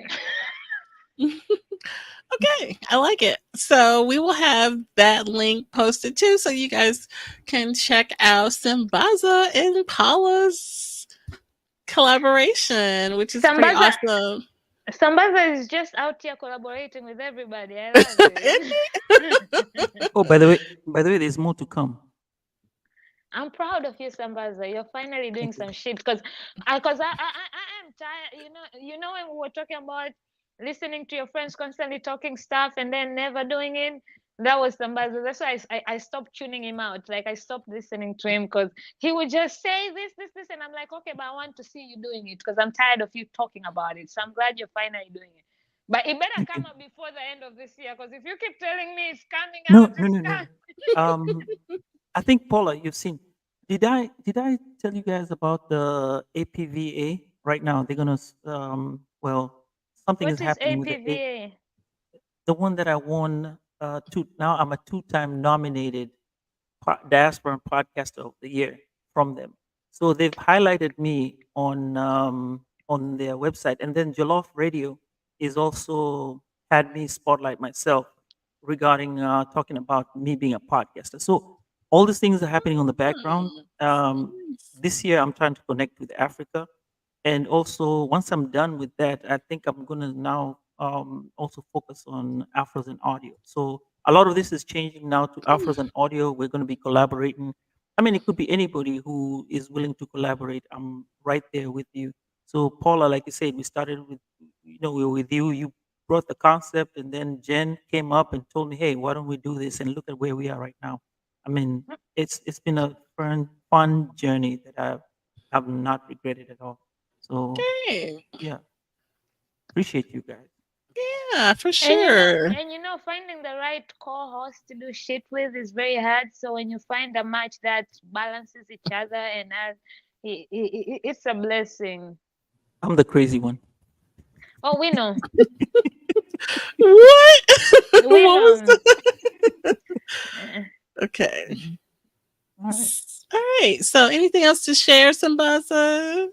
Okay, I like it. So we will have that link posted too, so you guys can check out Sambaza and Paula's collaboration, which is pretty Sambaza awesome. Sambaza is just out here collaborating with everybody. I love it. Oh, by the way, there's more to come. I'm proud of you, Sambaza. You're finally doing Thank you. some shit because I am tired. When we were talking about listening to your friends constantly talking stuff and then never doing it. That was Sambaza. That's why I stopped tuning him out. Like I stopped listening to him because he would just say this, and I'm like, okay, but I want to see you doing it because I'm tired of you talking about it. So I'm glad you're finally doing it. But it better Thank come you. out before the end of this year because if you keep telling me it's coming No, out, no, it's no, no. coming. Um, I think Paula, you've seen. Did I tell you guys about the APVA right now? They're gonna well, something is What is happening with the APVA? the one that I won two now I'm a two-time nominated diaspora podcaster of the year from them. So they've highlighted me on their website, and then Jollof Radio is also had me spotlight myself regarding talking about me being a podcaster. So all these things are happening on the background. Hmm. Nice. This year, I'm trying to connect with Africa, and also once I'm done with that, I think I'm gonna now also focus on Afros and audio. So a lot of this is changing now to Afros and audio. We're going to be collaborating. I mean, it could be anybody who is willing to collaborate. I'm right there with you. So Paula, like you said, we started with we were with you. You brought the concept, and then Jen came up and told me, "Hey, why don't we do this?" And look at where we are right now. I mean, it's been a fun journey that I've not regretted at all. So Okay. yeah, appreciate you guys. Yeah, for And you know, sure. and you know, finding the right co-host to do shit with is very hard. So when you find a match that balances each other and it's a blessing. I'm the crazy one. Oh, we know, What? we What was know. that? Eh, Okay. All right. All right. So, anything else to share, Sambaza?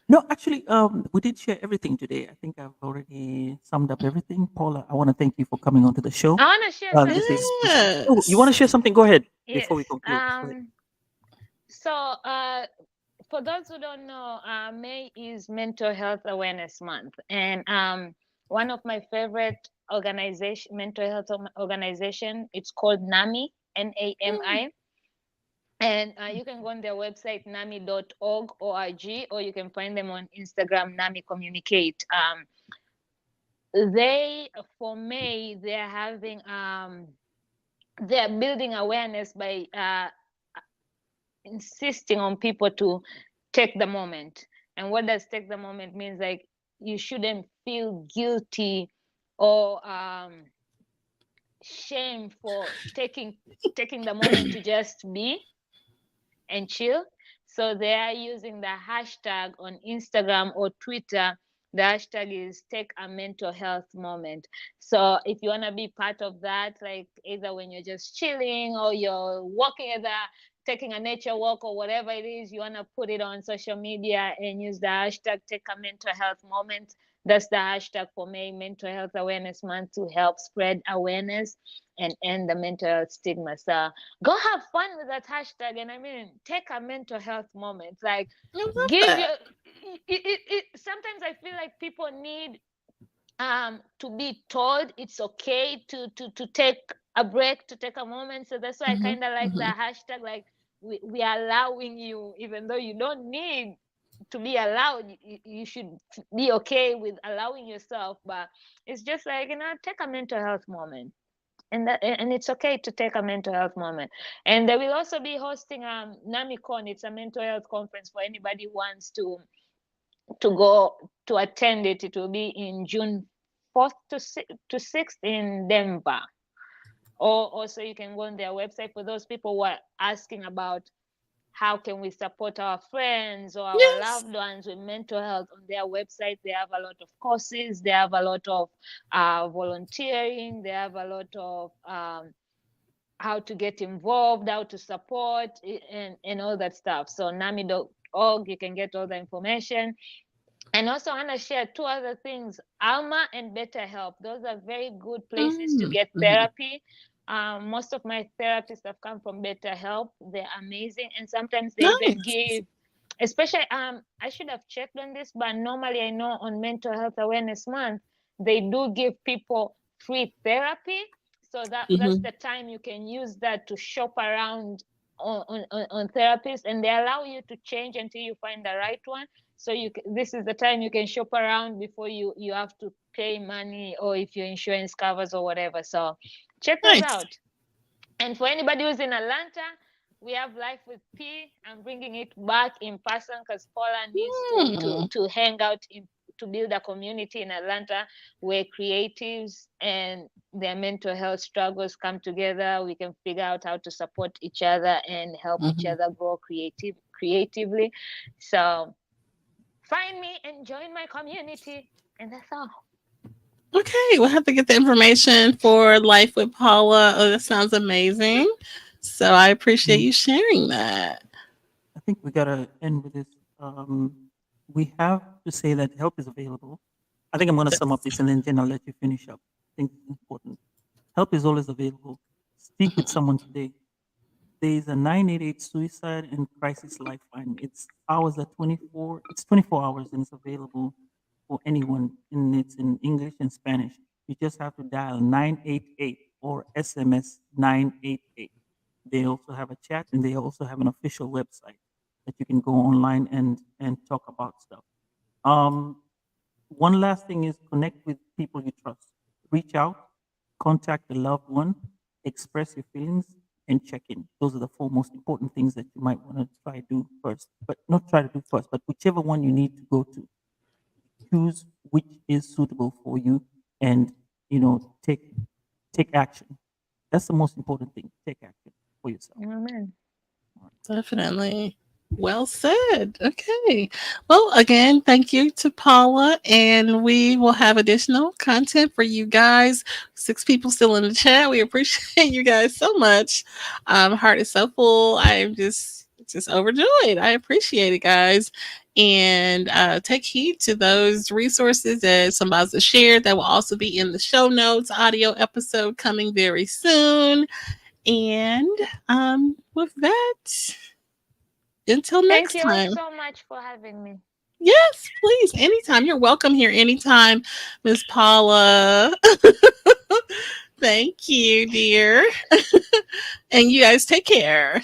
No, actually, we did share everything today. I think I've already summed up everything. Paula, I want to thank you for coming onto the show. I want to share This something. is this. Oh, you want to Yes. share something? Go ahead before we Yes. conclude. Go ahead. So, for those who don't know, May is Mental Health Awareness Month, and one of my favorite organization, mental health organization, it's called NAMI, Mm, NAMI, and you can go on their website nami.org, or you can find them on Instagram, NAMI Communicate. They for May they're having they're building awareness by insisting on people to take the moment. And what does take the moment means? Like, you shouldn't feel guilty or shame for taking the moment to just be and chill. So they are using the hashtag on Instagram or Twitter. The hashtag is take a mental health moment. So if you want to be part of that, like either when you're just chilling or you're walking at the taking a nature walk or whatever it is, you want to put it on social media and use the hashtag take a mental health moment. That's the hashtag for May Mental Health Awareness Month, to help spread awareness and end the mental health stigma. So go have fun with that hashtag, and I mean, take a mental health moment. Like, I love give your that. sometimes I feel like people need to be told it's okay to take a break, to take a moment. So that's why I Hmm. kind of like the Hmm. hashtag. Like, we are allowing you, even though you don't need to be allowed. You should be okay with allowing yourself, but it's just like, take a mental health moment. And it's okay to take a mental health moment. And they will also be hosting NamiCon. It's a mental health conference for anybody who wants to go to attend it. It will be in June 4th to 6th in Denver. Or also you can go on their website for those people who are asking about how can we support our friends or our Yes. loved ones with mental health. On their website they have a lot of courses, they have a lot of volunteering, they have a lot of how to get involved, how to support, and all that stuff. So nami.org, you can get all the information. And also, I want to share two other things: Alma and BetterHelp. Those are very good places to Mm, get mhm. therapy. Most of my therapists have come from BetterHelp. They're amazing, and sometimes they even Nice. give, especially I should have checked on this, but normally I know on Mental Health Awareness Month they do give people free therapy. So that's Hmm. the time you can use that to shop around on therapists, and they allow you to change until you find the right one. So this is the time you can shop around before you have to pay money, or if your insurance covers or whatever. So check those Nice. out. And for anybody who's in Atlanta, we have Life with P. I'm bringing it back in person because Paula needs Mm, to hang out to build a community in Atlanta where creatives and their mental health struggles come together. We can figure out how to support each other and help each mhm. other grow creatively. So find me and join my community. And that's all. Okay, we'll have to get the information for Life with Paula. Oh, that sounds amazing. So I appreciate Mm, you sharing that. I think we gotta end with this. We have to say that help is available. I think I'm gonna sum up this and then Jen, I'll let you finish up. I think it's important. Help is always available. Speak with Mhm. someone today. There is a 988 suicide and crisis lifeline. It's hours at 24. It's 24 hours and it's available for anyone. And it's in English and Spanish. You just have to dial 988 or SMS 988. They also have a chat and they also have an official website that you can go online and talk about stuff. Um, One last thing is connect with people you trust. Reach out, contact a loved one, express your feelings, and check in. Those are the four most important things that you might want to try to do first. But not try to do first, but whichever one you need to go to, choose which is suitable for you. And take action. That's the most important thing. Take action for yourself. Amen. Definitely. Well said. Okay. Well, again, thank you to Paula, and we will have additional content for you guys. 6 people still in the chat. We appreciate you guys so much. Heart is so full. I am just overjoyed. I appreciate it, guys. And take heed to those resources that Sambaza shared. That will also be in the show notes. Audio episode coming very soon. And with that, until Thank next you all time. so much for having me. Yes, please. Anytime. You're welcome here anytime, Miss Paula. Thank you, dear. And you guys take care.